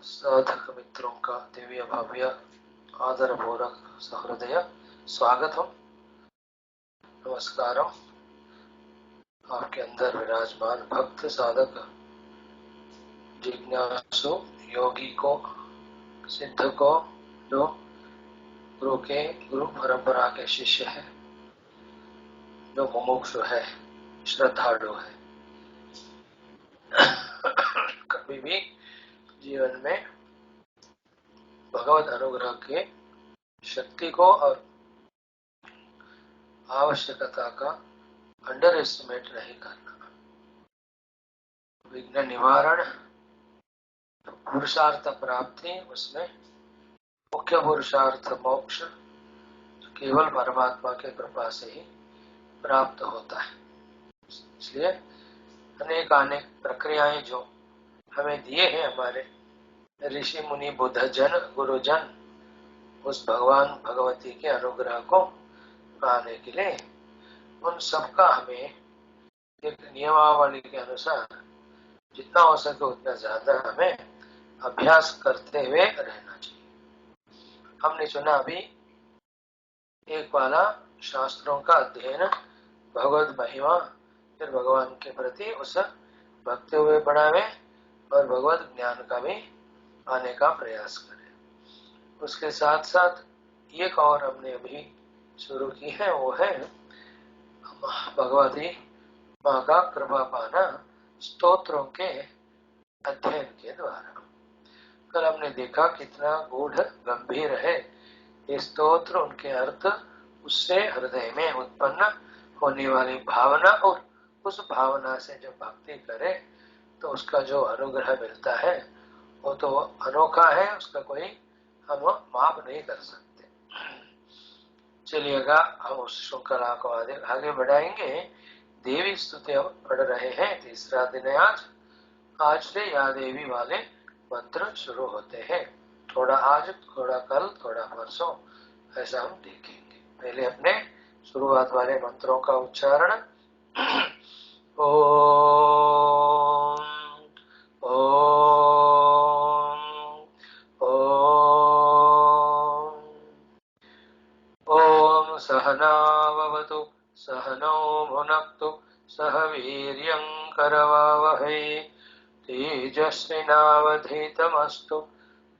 साधक मित्रों का दिव्य भव्य आदर पूर्वक सहृदय स्वागतम, नमस्कारम। आपके अंदर विराजमान भक्त साधक जिज्ञासु योगी को, सिद्ध को, जो गुरु परंपरा के शिष्य है, जो मुमुक्षु है, श्रद्धालु है, कभी भी जीवन में भगवत अनुग्रह के शक्ति को और आवश्यकता का अंडर एस्टिमेट नहीं करना। विघ्न निवारण, पुरुषार्थ प्राप्ति, उसमें मुख्य पुरुषार्थ मोक्ष केवल परमात्मा के कृपा से ही प्राप्त होता है। इसलिए अनेक प्रक्रियाएं जो हमें दिए हैं हमारे ऋषि मुनि बुद्ध जन गुरुजन, उस भगवान भगवती के अनुग्रह को पाने के लिए उन सबका हमें एक नियमावली के अनुसार जितना हो सके उतना ज्यादा हमें अभ्यास करते हुए रहना चाहिए। हमने चुना अभी एक वाला शास्त्रों का अध्ययन, भगवत महिमा, फिर भगवान के प्रति उस भक्ति हुए बढ़ावे और भगवत ज्ञान का भी आने का प्रयास करें। उसके साथ साथ एक और हमने अभी शुरू की है, वो है भगवती माँ का कृपा पाना स्तोत्रों के अध्ययन के द्वारा। कल हमने देखा कितना गूढ़ गंभीर है ये स्तोत्र, उनके अर्थ, उससे हृदय में उत्पन्न होने वाली भावना और उस भावना से जब भक्ति करे तो उसका जो अनुग्रह मिलता है वो तो अनोखा है, उसका कोई हम माप नहीं कर सकते। चलिएगा, हम उस श्रृंखला को आगे बढ़ाएंगे। देवी स्तुति हम पढ़ रहे हैं, तीसरा दिन है आज से या देवी वाले मंत्र शुरू होते हैं। थोड़ा आज, थोड़ा कल, थोड़ा परसों, ऐसा हम देखेंगे। पहले अपने शुरुआत वाले मंत्रों का उच्चारण। ओम ओम ओम ओम सहनाववतु सहनौ भुनक्तु सह वीर्यं करवावहै तेजस्विनावधीतमस्तु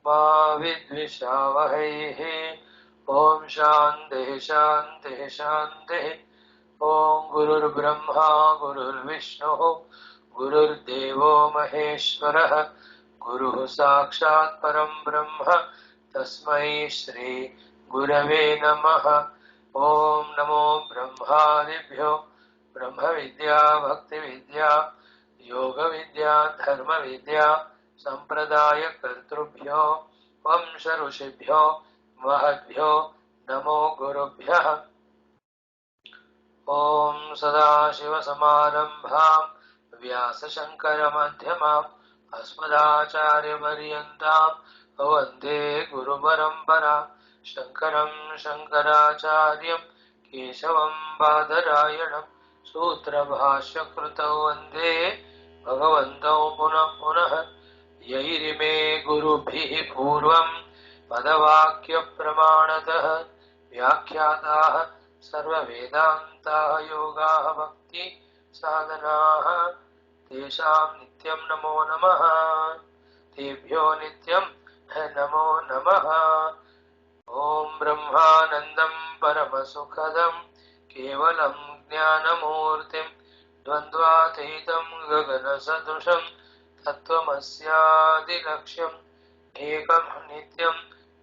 मा विद्विषावहै। ओम शान्तिः शान्तिः शान्तिः। ओम गुरुर्ब्रह्मा गुरुर्विष्णुः गुरुर्देवो महेश्वरः गुरुः साक्षात् परं ब्रह्म तस्मै श्री गुरवे नमः। ओम नमो ब्रह्मादिभ्यो ब्रह्म विद्या भक्ति विद्या योग विद्या धर्म विद्या संप्रदाय कर्तृभ्यो वंश ऋषिभ्यो महद्भ्यो नमो गुरुभ्यः। ओम सदाशिव समारंभां व्यासशंकर मध्यमाम् अस्मदाचार्य पर्यन्तां वन्दे गुरु परंपरा। शंकरं शंकराचार्यं केशवं बादरायणं सूत्रभाष्य कृतौ वन्दे भगवन्तौ पुनः पुनः। यैरिमे गुरुभिः पूर्वं पदवाक्य प्रमाणतः व्याख्याताः सर्ववेदान्ताः योगाः भक्ति साधनाः तेषां नित्यं नमो नमः। तेभ्यो नित्यं नमो नमः। ओम ब्रह्मानंदं परमसुखदं केवलं ज्ञानमूर्तिं द्वन्द्वातीतं गगनसदृशं तत्त्वमस्यादिलक्ष्यम् एकं नित्यं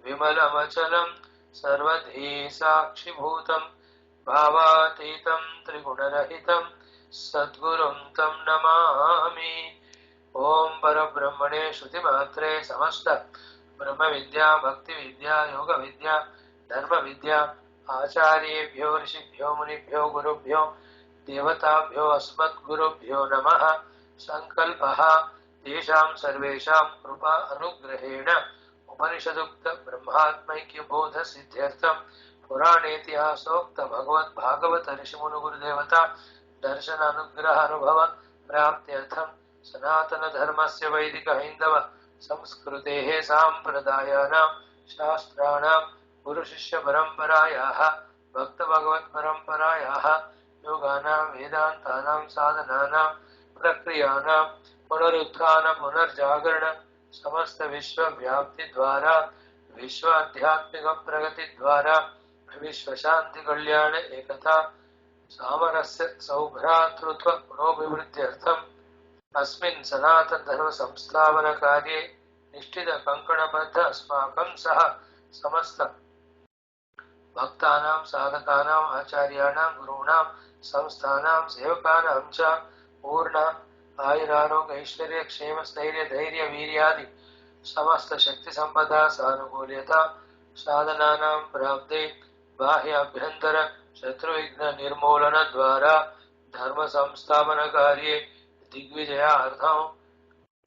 विमलमचलं सर्वधी साक्षिभूतं भावातीतं त्रिगुणरहितं सद्गुरुं तं नमामि। ओम परब्रह्मणे श्रुतिमात्रे समस्त ब्रह्म विद्या भक्ति विद्या योग विद्या धर्म विद्या आचार्येभ्यो ऋषिभ्यो मुनिभ्यो गुरुभ्यो देवताभ्यो अस्मद्गुरुभ्यो नमः। संकल्पः तेषां सर्वेषां कृपा अनुग्रहेण उपनिषदुक्त ब्रह्मात्मैक्य बोध सिद्ध्यर्थं पुराणेतिहासोक्त भगवत् भागवत ऋषिमुनि गुरुदेवता दर्शन अनुग्रह अनुभव प्राप्त्यर्थं सनातन धर्मस्य वैदिक हैंदव संस्कृतेः साम्प्रदायानां शास्त्राणां गुरुशिष्यपरम्परायाः भक्तभगवत्परम्परायाः योगानां वेदान्तानां साधनानां प्रक्रियाणां पुनरुत्थान पुनर्जागरण समस्त विश्व व्याप्ति द्वारा विश्व आध्यात्मिक प्रगति द्वारा विश्व शांति कल्याण एकता सामरस्य सौभ्रातृत्व पुनोभिवृद्ध्यर्थम् अस्मिन् सनातन धर्म संस्थापन कार्ये निष्ठित कंकणबद्ध अस्माकं सह समस्त भक्तानां साधकानां आचार्याणां गुरूणां संस्थानां सेवकानां च पूर्ण आयुरारोग्य ऐश्वर्य क्षेम स्थैर्य धैर्य वीर्यादि समस्त शक्ति संपदा सानुकूल्यता साधनानां प्राप्ते बाह्य अभ्यंतर शत्रुविघ्न निर्मूलन द्वारा धर्म संस्थापन कार्ये दिग्विजयार्थं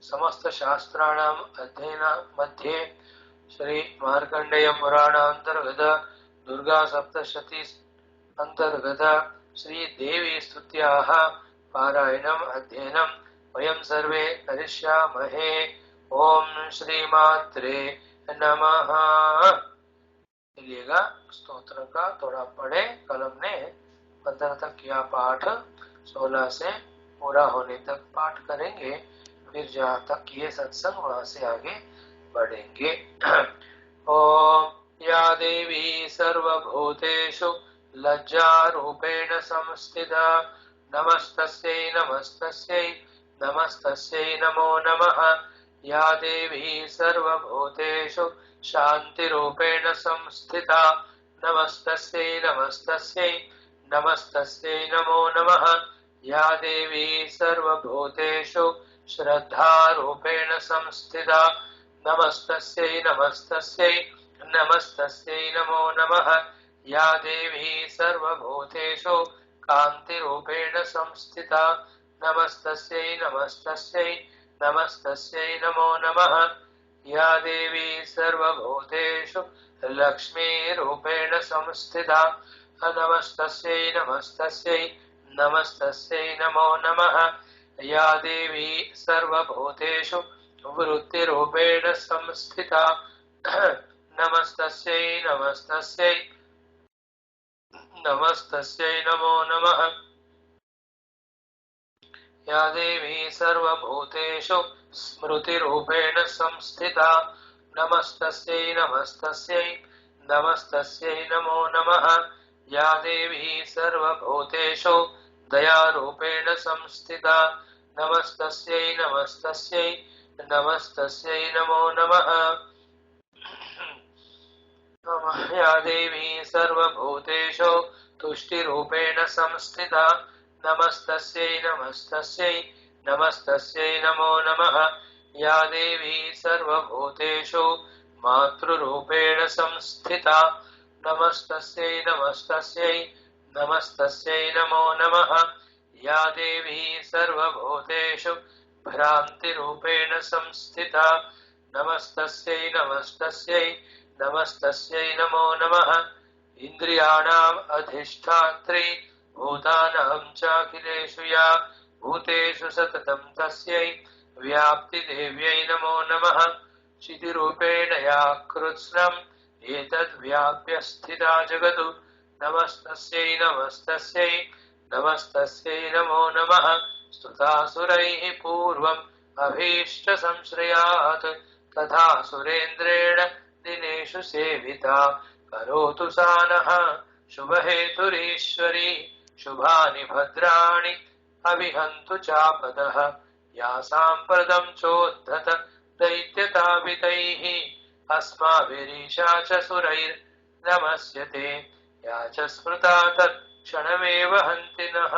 समस्त शास्त्राणाम् अध्ययन मध्ये श्री मार्कंडेय पुराणांतर्गत दुर्गा सप्तशती अंतर्गत श्री देवी स्तुत्याः पारायणम् अध्ययनं वयं सर्वे करिष्यामहे। ओम श्रीमात्रे नमः। चलिएगा स्तोत्र का थोड़ा पढ़े। कल हमने 15 तक किया पाठ, 16 से पूरा होने तक पाठ करेंगे, फिर जहाँ तक किए सत्संग वहां से आगे बढ़ेंगे। ओम या देवी सर्वभूतेषु लज्जारूपेण संस्थिता नमस्तस्यै नमस्तस्यै नमस्तस्यै नमो नमः। या देवी सर्वभूतेषु शान्तिरूपेण संस्थिता नमस्तस्यै नमस्तस्यै नमस्तस्यै नमो नमः। या देवी सर्वभूतेषु श्रद्धारूपेण संस्थिता नमस्तस्यै नमस्तस्यै नमस्तस्यै नमो नमः। या देवी सर्वभूतेषु कान्तिरूपेण संस्थिता नमस्तस्यै नमस्तस्यै नमस्तस्यै नमो नमः। या देवी सर्वभूतेषु लक्ष्मीरूपेण संस्थिता नमस्तस्यै नमस्तस्यै नमस्तस्यै नमो नमः। या देवी सर्वभूतेषु वृत्तिरूपेण संस्थिता नमस्तस्यै नमस्तस्यै नमस्तस्यै नमो नमः। या देवी सर्वभूतेषु स्मृतिरूपेण संस्थिता नमस्तस्यै नमस्तस्यै नमस्तस्यै नमो नमः। या देवी सर्वभूतेषु दयारूपेण संस्थिता नमस्तस्यै नमस्तस्यै नमस्तस्यै नमो नमः। या देवी सर्वभूतेषु तुष्टिरूपेण संस्थिता नमस्तस्यै नमस्तस्यै नमस्तस्यै नमो नमः। या देवी सर्वभूतेषु मातृरूपेण संस्थिता नमस्तस्यै नमस्तस्यै नमस्तस्यै नमो नमः। या देवी सर्वभूतेषु भ्रान्तिरूपेण संस्थिता नमस्तस्यै नमस्तस्यै नमस्तस्यै नमो नमः। इन्द्रियाणाम् अधिष्ठात्री भूतानां चाखिलेषु या भूतेषु सततं तस्यै व्याप्तिदेव्यै नमो नमः। चितिरूपेण या कृत्स्नम् एतद्व्याप्य स्थिता जगतु नमस्तस्यै नमस्तस्यै नमस्तस्यै नमो नमः। स्तुतासुरैः पूर्वम् अभीष्टसंश्रयात् तथा सुरेन्द्रेण दिनेषु सेविता करोतु सा नः शुभहेतुरीश्वरी। शुभानि भद्राणि अभिहन्तु चापदः या साम्प्रतं चोद्धत दैत्यतापितैः अस्माभिरीशा च सुरैर्नमस्यते। या च स्मृता तत्क्षणमेव हन्ति नः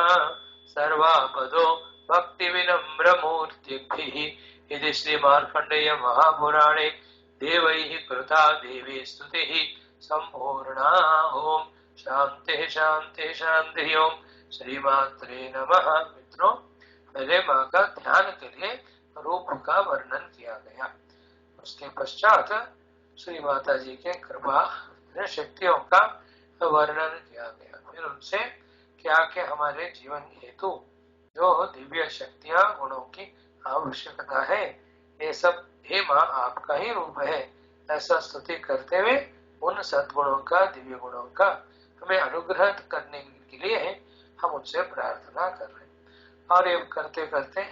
सर्वापदो भक्तिविनम्रमूर्तिभिः। इति श्रीमार्कण्डेय महापुराणे देवैः कृता देवी स्तुतिः सम्पूर्णा। ओम शांति शांति शांति। ओम श्रीमात्रे नमः। मित्रों, पहले माँ का ध्यान के लिए रूप का वर्णन किया गया, उसके पश्चात श्री माता जी के कृपा शक्तियों का वर्णन किया गया, फिर उनसे क्या क्या हमारे जीवन हेतु जो दिव्य शक्तियां गुणों की आवश्यकता है, ये सब हे माँ आपका ही रूप है, ऐसा स्तुति करते हुए उन सद्गुणों का, दिव्य गुणों का हमें अनुग्रह करने के लिए हम उनसे प्रार्थना कर रहे हैं। और ये करते करते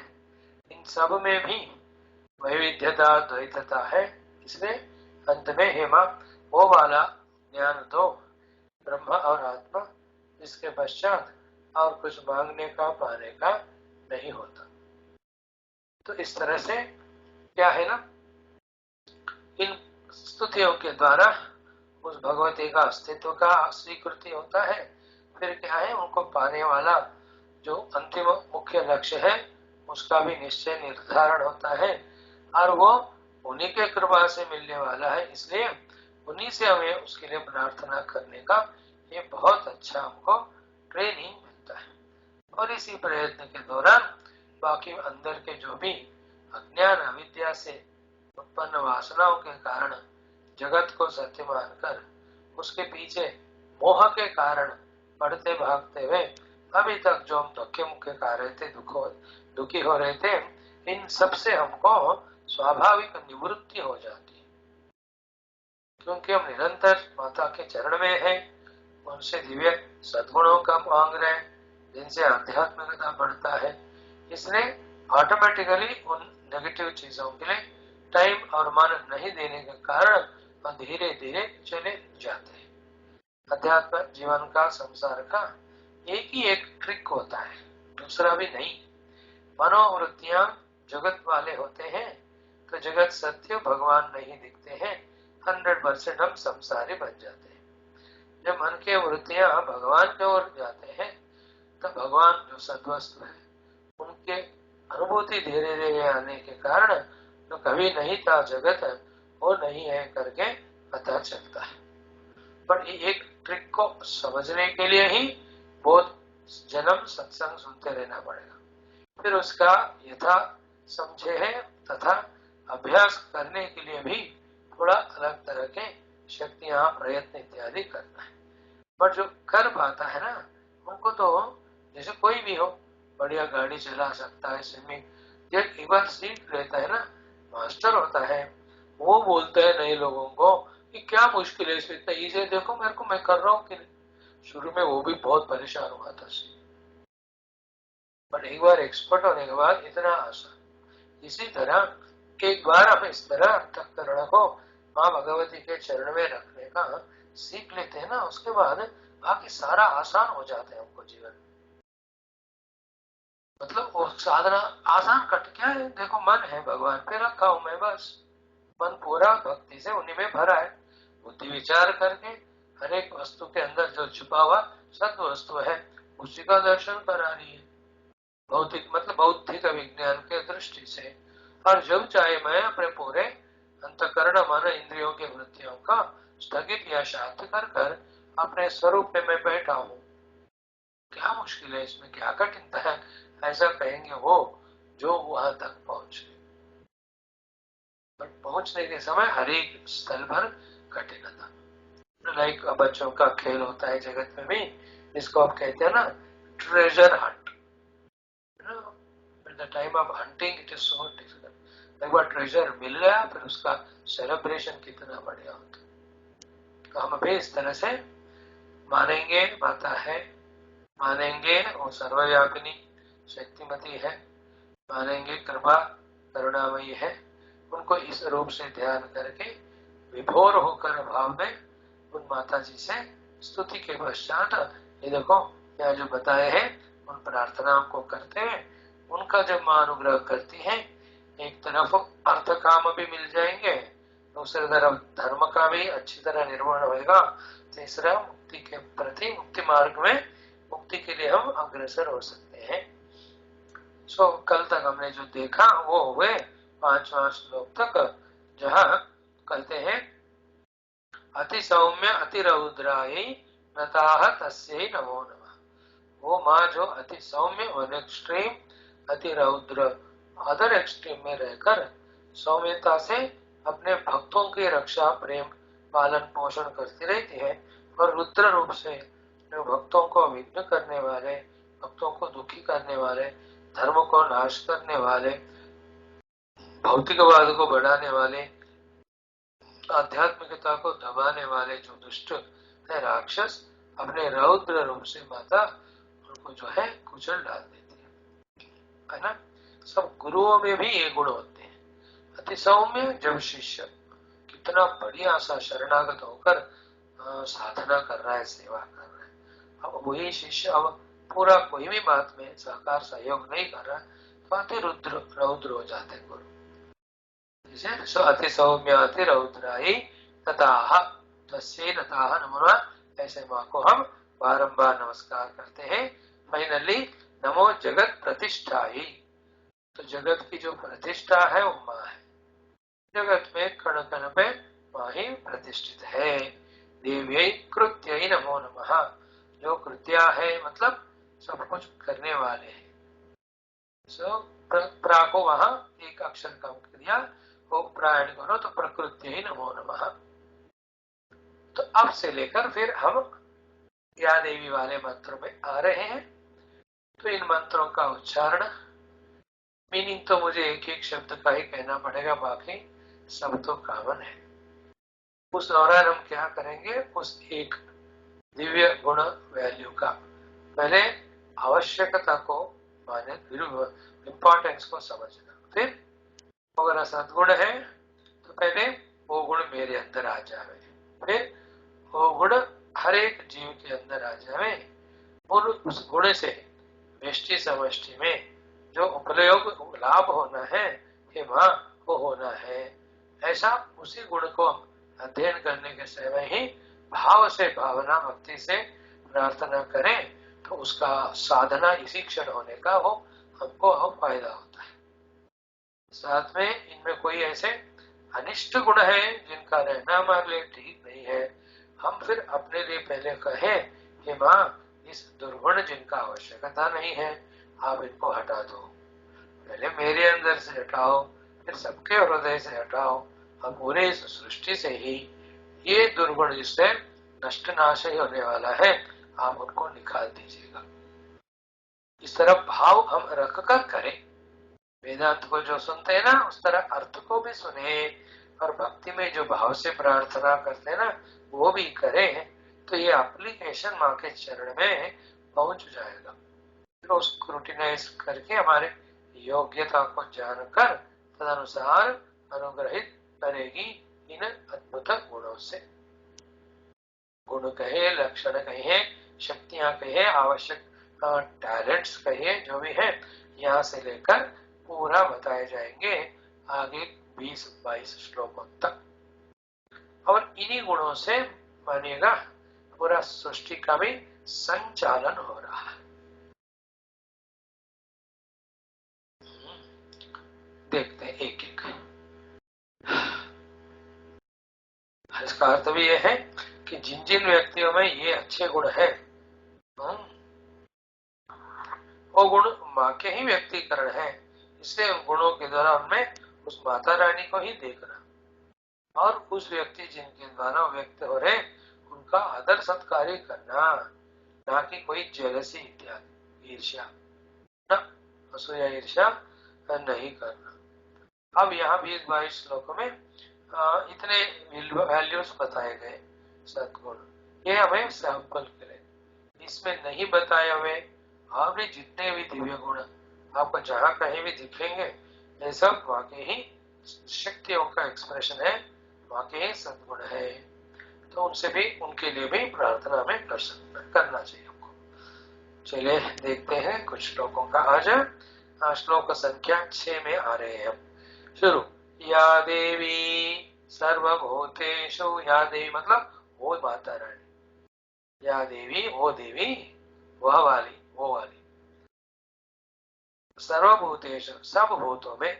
इन सब में भी वैविध्यता, द्वैतता है, इसलिए अंत में हे माँ वो वाला ज्ञान दो, ब्रह्म और आत्मा, जिसके पश्चात और कुछ मांगने का, पाने का नहीं होता। तो इस तरह से क्या है ना, इन स्तुतियों के द्वारा उस भगवती का अस्तित्व का स्वीकृति होता है। फिर क्या है, उनको पाने वाला जो अंतिम मुख्य लक्ष्य है उसका भी निश्चय निर्धारण होता है, और वो उन्हीं के कृपा से मिलने वाला है, इसलिए उन्हीं से हमें उसके लिए प्रार्थना करने का ये बहुत अच्छा हमको ट्रेनिंग मिलता है। और इसी प्रयत्न के दौरान बाकी अंदर के जो भी अज्ञान, अविद्या से उत्पन्न वासनाओं के कारण जगत को सत्य मानकर उसके पीछे मोह के कारण बढ़ते भागते हुए अभी तक जो हम धक्के मुक्के खा रहे थे, दुखी हो रहे थे, इन सब से हमको स्वाभाविक निवृत्ति हो जाती है, क्योंकि हम निरंतर माता के चरण में हैं, उनसे दिव्य सद्गुणों का मांग रहे हैं, जिनसे आध्यात्मिकता बढ़ता है। इसलिए ऑटोमेटिकली उन नेगेटिव चीजों के लिए टाइम और मन नहीं देने के कारण धीरे धीरे चले जाते हैं। अध्यात्म जीवन का, संसार का एक ही एक ट्रिक होता है, दूसरा भी नहीं। मनोवृत्तियां जगत वाले होते हैं तो जगत सत्य, भगवान नहीं दिखते हैं, 100% हम संसारी बन जाते हैं। जब मन के वृत्तियां भगवान की ओर जाते हैं तो भगवान जो सद्वस्तु है उनके अनुभूति धीरे धीरे आने के कारण तो कभी नहीं था जगत, वो नहीं है करके पता चलता है। पर एक ट्रिक को समझने के लिए ही बहुत जन्म सत्संग सुनते रहना पड़ेगा, फिर उसका यथा समझे है तथा अभ्यास करने के लिए भी थोड़ा अलग तरह के शक्तियां, प्रयत्न इत्यादि करना है। पर जो कर पाता है ना, उनको तो जैसे कोई भी हो बढ़िया गाड़ी चला सकता है, स्विमिंग एक बार सीख लेता है ना, मास्टर होता है, वो बोलते हैं नए लोगों को कि क्या मुश्किल है इसमें, इतना ईजी है, देखो मेरे को, मैं कर रहा हूँ कि नहीं। शुरू में वो भी बहुत परेशान हुआ था, पर एक बार एक्सपर्ट होने के बाद इतना आसान। इसी तरह एक बार हम इस तरह अंतःकरण को माँ भगवती के चरण में रखने का सीख लेते हैं ना, उसके बाद बाकी सारा आसान हो जाता है हमको जीवन। मतलब वो साधना आसान कट क्या है, देखो मन है भगवान पे रखा हूं मैं, बस मन पूरा भक्ति से उन्हीं में भरा है। बुद्धि विचार करके हर एक वस्तु के अंदर जो छुपा हुआ सत्य वस्तु है उसी का दर्शन करा रही है, भौतिक मतलब बौद्धिक विज्ञान के दृष्टि से। और जब चाहे मैं अपने पूरे अंतकरण, मन, इंद्रियों की वृत्तियों का स्थगित या शांत कर कर अपने स्वरूप में मैं बैठा हूँ, क्या मुश्किल है इसमें, क्या कठिनता है, ऐसा कहेंगे वो जो वहां तक पहुंचे। पर पहुंचने के समय हर एक स्थल पर कठिनता, लाइक बच्चों का खेल होता है जगत में भी, इसको आप कहते हैं ना treasure Hunt. At the time of hunting it is so difficult। एक बार ट्रेजर मिल गया फिर उसका सेलिब्रेशन कितना बढ़िया होता है। तो हम भी इस तरह से मानेंगे माता है, मानेंगे वो सर्वव्यापिनी शक्तिमती है, मानेंगे कृपा करुणामयी है, उनको इस रूप से ध्यान करके विभोर होकर भाव में उन माता जी से स्तुति के पश्चात ये देखो यहाँ जो बताए हैं उन प्रार्थनाओं को करते हैं, उनका जब मां अनुग्रह करती है, एक तरफ अर्थ काम भी मिल जाएंगे, दूसरी तरफ धर्म का भी अच्छी तरह निर्माण होगा, तीसरा मुक्ति के प्रति, मुक्ति मार्ग में मुक्ति के लिए हम अग्रसर हो सकते हैं। सो कल तक हमने जो देखा वो हुए 5वां श्लोक तक, जहाँ कहते हैं अति सौम्य अति रौद्राय नताह तस्यै नमो नमः। वो माँ जो अति सौम्य वन एक्सट्रीम, अति रौद्र अदर एक्सट्रीम में रहकर सौम्यता से अपने भक्तों की रक्षा, प्रेम, पालन पोषण करती रहती है, और रुद्र रूप से जो भक्तों को विघ्न करने वाले, भक्तों को दुखी करने वाले, धर्म को नाश करने वाले, भौतिकवाद को बढ़ाने वाले, आध्यात्मिकता को दबाने वाले जो दुष्ट है राक्षस, अपने रौद्र रूप से माता उनको जो है कुचल डाल देती है ना। सब गुरुओं में भी ये गुण होते हैं। अति सौम्य, जब शिष्य कितना बढ़िया सा शरणागत होकर साधना कर रहा है, सेवा कर रहा है, अब वही शिष्य अब पूरा कोई भी बात में सहकार सहयोग नहीं कर रहा, तो अति रुद्र रौद्र हो जाते गुरु। जैसे अति सौम्य अति रौद्राई तथाह तस्यै नताः नमो नमः, ऐसे माँ को हम बारंबार नमस्कार करते हैं। फाइनली नमो जगत प्रतिष्ठाई, तो जगत की जो प्रतिष्ठा है वो माँ है। जगत में कण कण पे माँ ही प्रतिष्ठित है। देव्यै कृत्यै नमो नमः, जो कृत्या है मतलब सब कुछ करने वाले हैं। सो प्रा को वहां एक अक्षर कम कर दिया, वो प्रायण करो तो प्रकृति ही नमो नमः। तो अब से लेकर फिर हम या देवी वाले मंत्रों में आ रहे हैं। तो इन मंत्रों का उच्चारण, मीनिंग तो मुझे एक एक शब्द का ही कहना पड़ेगा, बाकी सब तो कॉमन है। उस दौरान हम क्या करेंगे, उस एक दिव्य गुण वैल्यू का पहले आवश्यकता को माने, इंपॉर्टेंस को समझना, फिर अगर सद्गुण है तो पहले वो गुण मेरे अंदर आ जावे, फिर वो गुण हर एक जीव के अंदर आ जावे, और उस गुण से व्यष्टि समष्टि में जो उपयोग लाभ होना है कि वहां वो होना है। ऐसा उसी गुण को अध्ययन करने के समय ही भाव से, भावना भक्ति से प्रार्थना करें तो उसका साधना इसी क्षण होने का वो हमको फायदा होता है। साथ में इनमें कोई ऐसे अनिष्ट गुण है जिनका रहना हमारे लिए ठीक नहीं है, हम फिर अपने लिए पहले कहें कि माँ इस दुर्गुण जिनका आवश्यकता नहीं है आप इनको हटा दो, पहले मेरे अंदर से हटाओ, फिर सबके हृदय से हटाओ, हम पूरे इस सृष्टि से ही ये दुर्गुण जिससे नष्ट नाश ही होने वाला है आप उनको निकाल दीजिएगा। इस तरह भाव हम रख कर करें। वेदांत को जो सुनते हैं ना उस तरह अर्थ को भी सुने, और भक्ति में जो भाव से प्रार्थना करते हैं ना वो भी करें, तो ये एप्लीकेशन माँ के चरण में पहुंच जाएगा। फिर उसको रूटिनाइज करके हमारे योग्यता को जानकर तदनुसार अनुग्रहित करेगी इन अद्भुत गुणों से। गुण कहे, लक्षण कहे, शक्तियां कहे, आवश्यक टैलेंट्स कहिए, जो भी है यहाँ से लेकर पूरा बताए जाएंगे आगे 20-22 श्लोकों तक। और इन्हीं गुणों से मानिएगा पूरा सृष्टि का भी संचालन हो रहा है। देखते हैं एक एक। इसका अर्थ भी यह है कि जिन जिन व्यक्तियों में ये अच्छे गुण है वो गुण माँ के ही व्यक्तिकरण है, इसलिए उन गुणों के द्वारा उनमें उस माता रानी को ही देखना, और उस व्यक्ति जिनके द्वारा व्यक्त हो रहे उनका आदर सत्कार करना, ना कि कोई जेलसी इत्यादि ईर्ष्या, ना असूया ईर्ष्या नहीं करना। अब यहाँ 20-22 श्लोकों में इतने वैल्यूज बताए गए सद्गुण, ये हमें सैंपल करें। इसमें नहीं बताए हुए और भी जितने भी दिव्य गुण आपको जहाँ कहीं भी दिखेंगे ये सब वहाँ के ही शक्तियों का एक्सप्रेशन है, वहाँ के ही सद्गुण है। तो उनसे भी, उनके लिए भी प्रार्थना में करना चाहिए हमको। चलिए देखते हैं कुछ श्लोकों का। आज श्लोक संख्या 6 में आ रहे हैं हम। शुरू। या देवी सर्वभूतेषु, या देवी मतलब वो माता रानी, या देवी वो देवी, वह वाली वो वाली, सर्वभूतेषु सब भूतों में,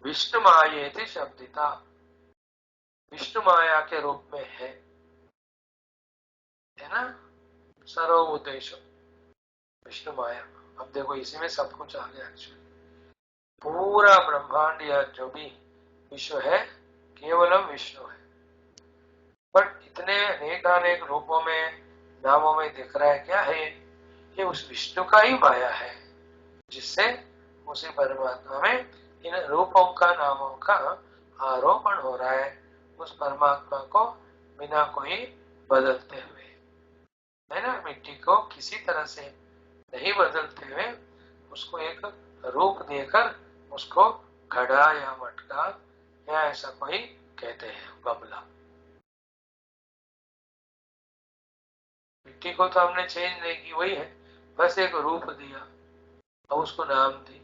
विष्णु मायेति शब्दिता, विष्णु माया के रूप में है ना। सर्वभूतेषु विष्णु माया, अब देखो इसी में सब कुछ आ गया। एक्चुअली पूरा ब्रह्मांड या जो भी विश्व है केवलम विष्णु है, बट इतने अनेक रूपों में नामों में दिख रहा है क्या है, ये उस विष्णु का ही माया है, जिससे उसी परमात्मा में इन रूपों का, नामों का आरोपण हो रहा है उस परमात्मा को बिना कोई बदलते हुए, है ना। मिट्टी को किसी तरह से नहीं बदलते हुए उसको एक रूप देकर उसको घड़ा या मटका या ऐसा कोई कहते हैं, गमला। मिट्टी को तो हमने चेंज नहीं की, वही है, बस एक रूप दिया और उसको नाम दी।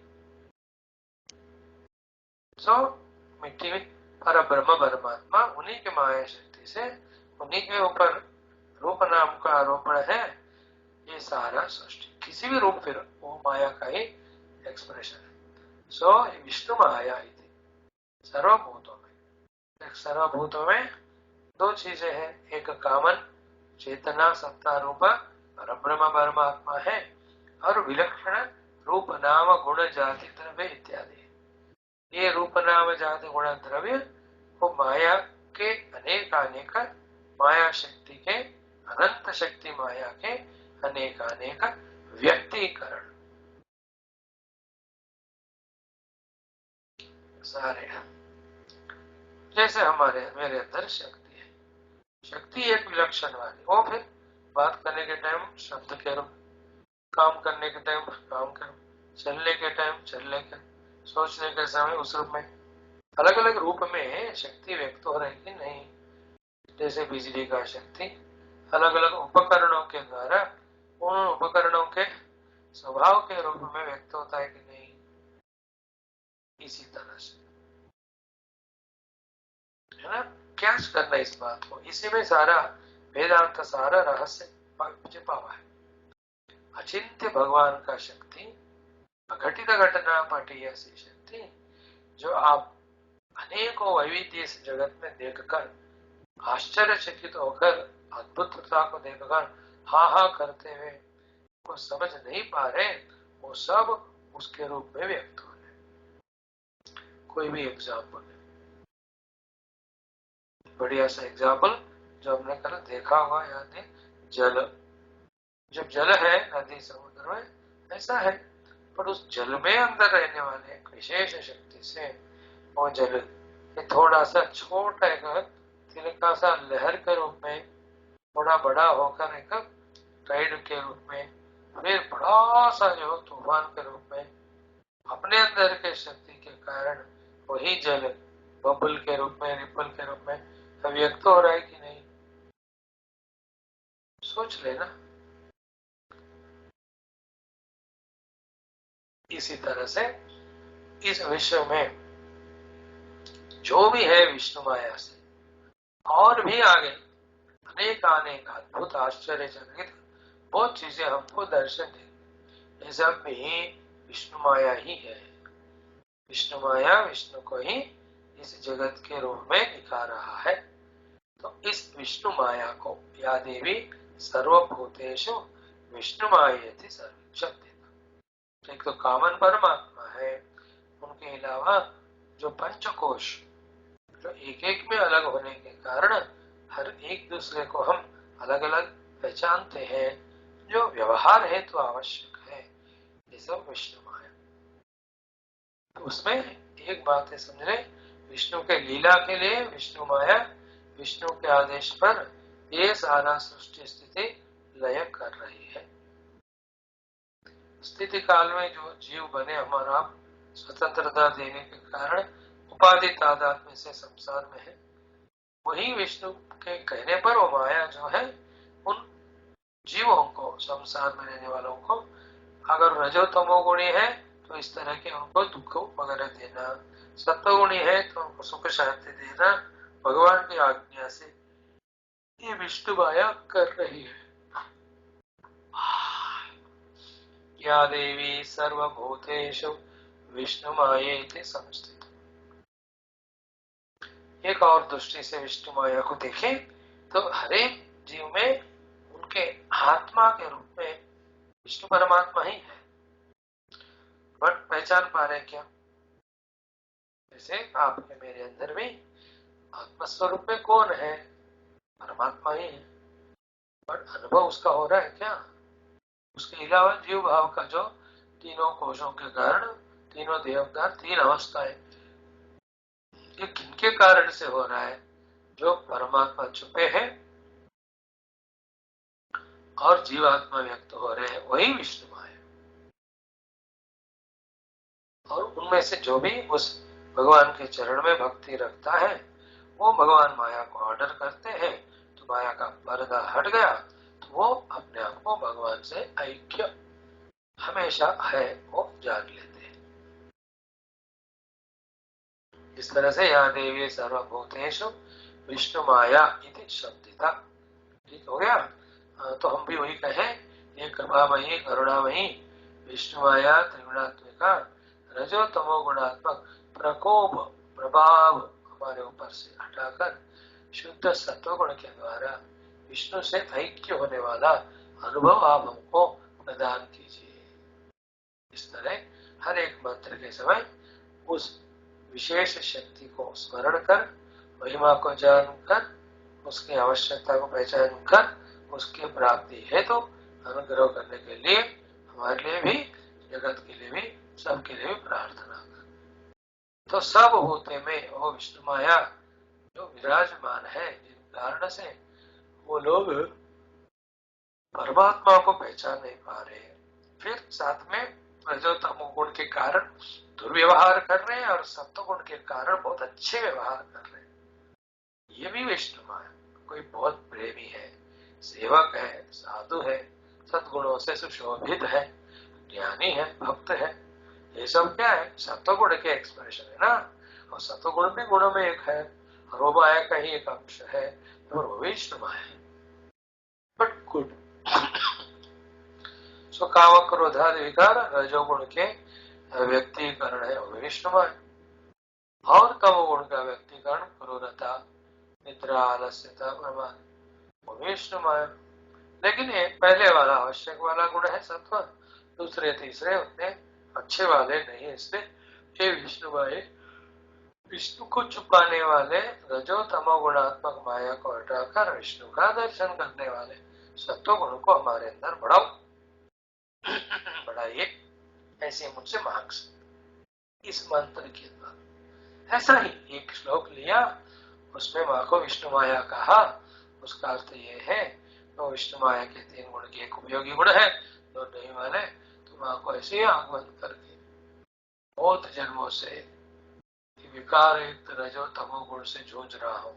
तो मिट्टी में पर ब्रह्म परमात्मा उन्हीं के माया शक्ति से उन्हीं के ऊपर रूप नाम का आरोपण है ये सारा सृष्टि। किसी भी रूप फिर वो माया का ही एक्सप्रेशन है। सो विष्णु माया सर्वभूतों में, सर्वभूतों में दो चीजें हैं, एक कामन चेतना सत्ता रूप परब्रह्म परमात्मा है और विलक्षण रूप नाम गुण जाति द्रव्य इत्यादि। ये रूप नाम जाति गुण द्रव्य वो माया के अनेक माया शक्ति के, अनंत शक्ति माया के अनेक व्यक्तिकरण सारे। जैसे हमारे मेरे अंदर शक्ति है, शक्ति एक विलक्षण वाली, वो फिर बात करने के टाइम शब्द के रूप, काम करने के टाइम काम के रूप, चलने के टाइम चलने के, सोचने के समय उस रूप में, अलग अलग रूप में शक्ति व्यक्त हो रही कि नहीं। जैसे बिजली का शक्ति अलग अलग उपकरणों के द्वारा उन उपकरणों के स्वभाव के रूप में व्यक्त होता है कि नहीं, इसी तरह से, है ना। क्या करना इस बात को, इसी में सारा वेदांत सारा रहस्य छिपा हुआ है। अचिंत्य भगवान का शक्ति, अघटित घटना पटी ऐसी शक्ति जो आप अनेकों वैविध्य इस जगत में देखकर आश्चर्यचकित होकर, अद्भुतता को देखकर हा हा करते हुए को समझ नहीं पा रहे, वो सब उसके रूप में व्यक्त हो रहे। कोई भी एग्जाम्पल, बढ़िया सा एग्जाम्पल जो हमने कल देखा होगा, याद है, जल। जब जल है नदी समुद्र में ऐसा है, पर उस जल में अंदर रहने वाले एक विशेष शक्ति से वो जल थोड़ा सा छोटा एक तिनका सा लहर के रूप में, थोड़ा बड़ा होकर एक टाइड के रूप में, फिर बड़ा सा जो तूफान के रूप में, अपने अंदर के शक्ति के कारण वही जल बबल के रूप में, रिपल के रूप में व्यक्त हो रहा है कि नहीं, सोच लेना। इसी तरह से इस विश्व में जो भी है विष्णु माया से और भी आगे अनेक अद्भुत आश्चर्यजनक बहुत चीजें हमको दर्शन दे, ये सब भी विष्णु माया ही है। विष्णु माया विष्णु को ही इस जगत के रूप में दिखा रहा है। तो इस विष्णु माया को, या देवी सर्वभूतेषु विष्णु मायेति सर्वशक्ति, एक तो कामन परमात्मा है, उनके अलावा जो पंचकोश जो एक एक में अलग होने के कारण हर एक दूसरे को हम अलग अलग पहचानते हैं, जो व्यवहार है तो आवश्यक है, ये सब विष्णु माया। तो उसमें एक बात है समझ, विष्णु के लीला के लिए विष्णु माया विष्णु के आदेश पर ये सारा सृष्टि स्थिति लय कर रही है। स्थिति काल में जो जीव बने हमारा स्वतंत्रता देने के कारण उपाधि तादात्म्य से संसार में है, वही विष्णु के कहने पर वो माया जो है उन जीवों को, संसार में रहने वालों को, अगर रजो तमोगुणी है तो इस तरह के उनको दुख वगैरह देना, सत्वगुणी है तो उनको सुख शांति देना भगवान की आज्ञा से ये विष्णु माया कर रही है। या देवी सर्वभूतेषु विष्णु मायेति संस्थित। एक और दृष्टि से विष्णु माया को देखें तो हरेक जीव में उनके आत्मा के रूप में विष्णु परमात्मा ही है, बट पहचान पा रहे क्या? जैसे आपके मेरे अंदर भी आत्मस्वरूप में कौन है? परमात्मा ही है, बट अनुभव उसका हो रहा है क्या? उसके अलावा जीव भाव का जो तीनों कोशों के कारण तीनों देवदार, तीन अवस्थाएं, ये किनके कारण से हो रहा है? जो परमात्मा छुपे हैं और जीवात्मा व्यक्त हो रहे हैं, वही विष्णु माया। और उनमें से जो भी उस भगवान के चरण में भक्ति रखता है, वो भगवान माया को ऑर्डर करते हैं, तो माया का पर्दा हट गया, तो वो अपने आप को भगवान से ऐक्य हमेशा है वो जान लेते हैं। इस तरह से यहाँ देवी सर्वभूतेषु विष्णु माया इति शब्दिता। ठीक हो गया? तो हम भी वही कहें, ये कृपामयी करुणामयी विष्णु माया त्रिगुणात्मिका रजो तमो गुणात्मक प्रकोप प्रभाव हमारे ऊपर से हटाकर शुद्ध सत्व गुण के द्वारा विष्णु से ऐक्य होने वाला अनुभव आप हमको प्रदान कीजिए। इस तरह हर एक मंत्र के समय उस विशेष शक्ति को स्मरण कर, महिमा को जानकर, उसकी आवश्यकता को पहचान कर, उसकी प्राप्ति हेतु अनुग्रह करने के लिए हमारे लिए भी, जगत के लिए भी, सबके लिए भी प्रार्थना कर। तो सब होते में वो विष्णु माया जो विराजमान है, जिन कारण से वो लोग परमात्मा को पहचान नहीं पा रहे हैं, फिर साथ में रजो तमो गुण के कारण दुर्व्यवहार कर रहे हैं और सत्व गुण के कारण बहुत अच्छे व्यवहार कर रहे हैं, ये भी विष्णु माया। कोई बहुत प्रेमी है, सेवक है, साधु है, सद्गुणों से सुशोभित है, ज्ञानी है, भक्त है, ये सब क्या है? सत्व गुण के एक्सप्रेशन है ना। और सत्व गुण भी गुणों में एक है, और वो माया का ही एक अंश है, और वो विष्णु माया है। बट गुड सो काम क्रोधादि विकार रजोगुण के व्यक्तिकरण है, वो विष्णु माया। और तमोगुण का व्यक्तिकरण क्रूरता, निद्रा, आलस्यता, प्रमाद, वो विष्णु माया। लेकिन ये पहले वाला आवश्यक वाला गुण है सत्व, दूसरे तीसरे उतने अच्छे वाले नहीं है, इसलिए ये विष्णु माया। विष्णु को छुपाने वाले रजो तमो गुणात्मक माया को हटाकर विष्णु का दर्शन करने वाले सत्व गुण को हमारे अंदर बढ़ाओ, बढ़ाइए, ऐसे मुझसे मांग इस मंत्र के द्वारा। ऐसा ही एक श्लोक लिया, उसमें माँ को विष्णु माया कहा, उसका अर्थ ये है तो विष्णु माया के तीन गुण के एक उपयोगी गुण है, दो नहीं वाले, तो माँ को ऐसे ही आगमन करके बहुत जन्मों से विकार रजो तमो गुण से जूझ रहा हूँ,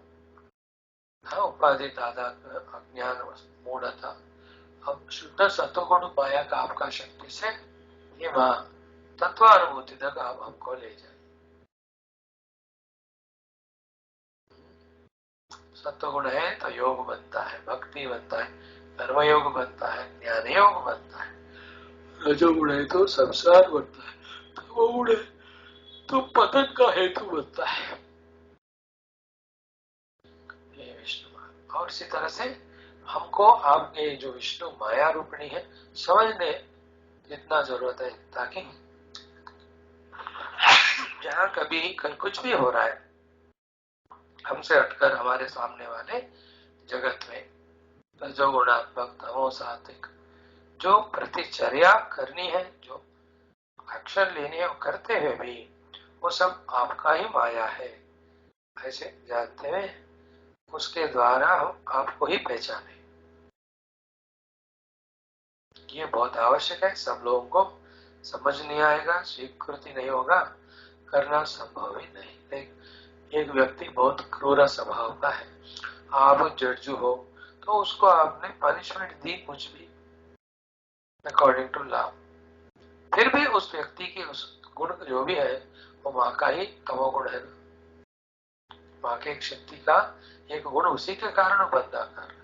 उपाधि दादा अज्ञान मूढ़ता, अब शुद्ध सत्वगुण माया का आपका शक्ति से ये माँ तत्वानुभूति तक आप हमको ले जाए। सत्वगुण है तो योग बनता है, भक्ति बनता है, कर्मयोग बनता है, ज्ञान योग बनता है। रजोगुण है तो संसार बनता है, तमोगुण है तो पतन का हेतु बनता है। ये विष्णु माया। और इसी तरह से हमको आपने जो विष्णु माया रूपिणी है समझने जितना जरूरत है, ताकि जहाँ कभी कुछ भी हो रहा है हमसे हटकर हमारे सामने वाले जगत में रजोगुणात्मक तमो सात्विक जो प्रतिचर्या करनी है, जो एक्शन लेनी है, वो करते हुए भी वो सब आपका ही माया है ऐसे जानते हुए उसके द्वारा हम आपको ही पहचाने। ये बहुत आवश्यक है, सब लोगों को समझ नहीं आएगा, स्वीकृति नहीं होगा, करना संभव ही नहीं। एक व्यक्ति बहुत क्रूर स्वभाव का है, आप जड्जू हो तो उसको आपने पनिशमेंट दी कुछ भी अकॉर्डिंग टू लॉ, फिर भी उस व्यक्ति की उस गुण जो भी है वो माँ का ही तमोगुण है। माँ के एक शक्ति का एक गुण उसी के कारण बंदा कर रहा है।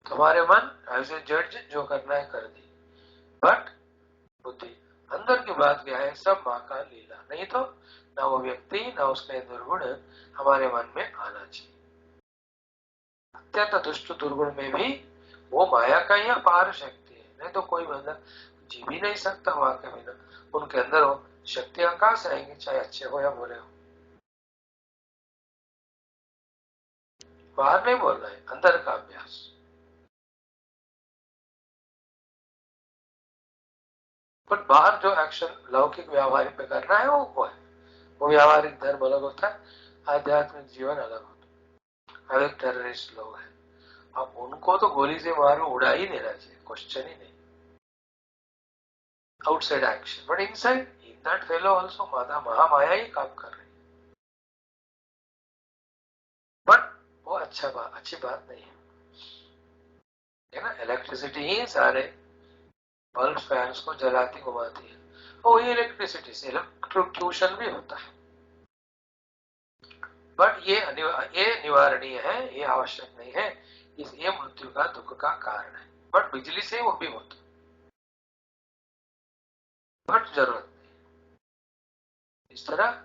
तुम्हारे मन एज ए जज जो करना है कर दी, बट बुद्धि अंदर की बात क्या है, सब माँ का लीला, नहीं तो ना वो व्यक्ति ना उसके दुर्गुण हमारे मन में आना चाहिए। अत्यंत दुष्ट दुर्गुण में भी वो माया का ही अपार शक्ति है, नहीं तो कोई बंदा जी भी नहीं सकता माँ के बिना। उनके अंदर वो शक्तियां कहाँ से आएंगी, चाहे अच्छे हो या बुरे हो। बाहर नहीं बोल रहे, अंदर का अभ्यास। पर बाहर जो एक्शन लौकिक व्यावहारिक पे करना है वो है, वो व्यावहारिक धर्म अलग होता है, आध्यात्मिक जीवन अलग होता है। अब एक टेररिस्ट लोग हैं, अब उनको तो गोली से मारो उड़ा ही देना चाहिए, क्वेश्चन ही नहीं, outside action, but inside in that fellow also माता महामाया ही काम कर रही है। बट वो अच्छी बात नहीं है ना। इलेक्ट्रिसिटी ही सारे बल्ब फैंस को जलाती घुमाती है, और ये इलेक्ट्रिसिटी से इलेक्ट्रोक्यूशन भी होता है। बट ये निवारणीय है, ये आवश्यक नहीं है, ये मृत्यु का दुख का कारण है। बट बिजली से वो भी होता, बट जरूरत नहीं। इस तरह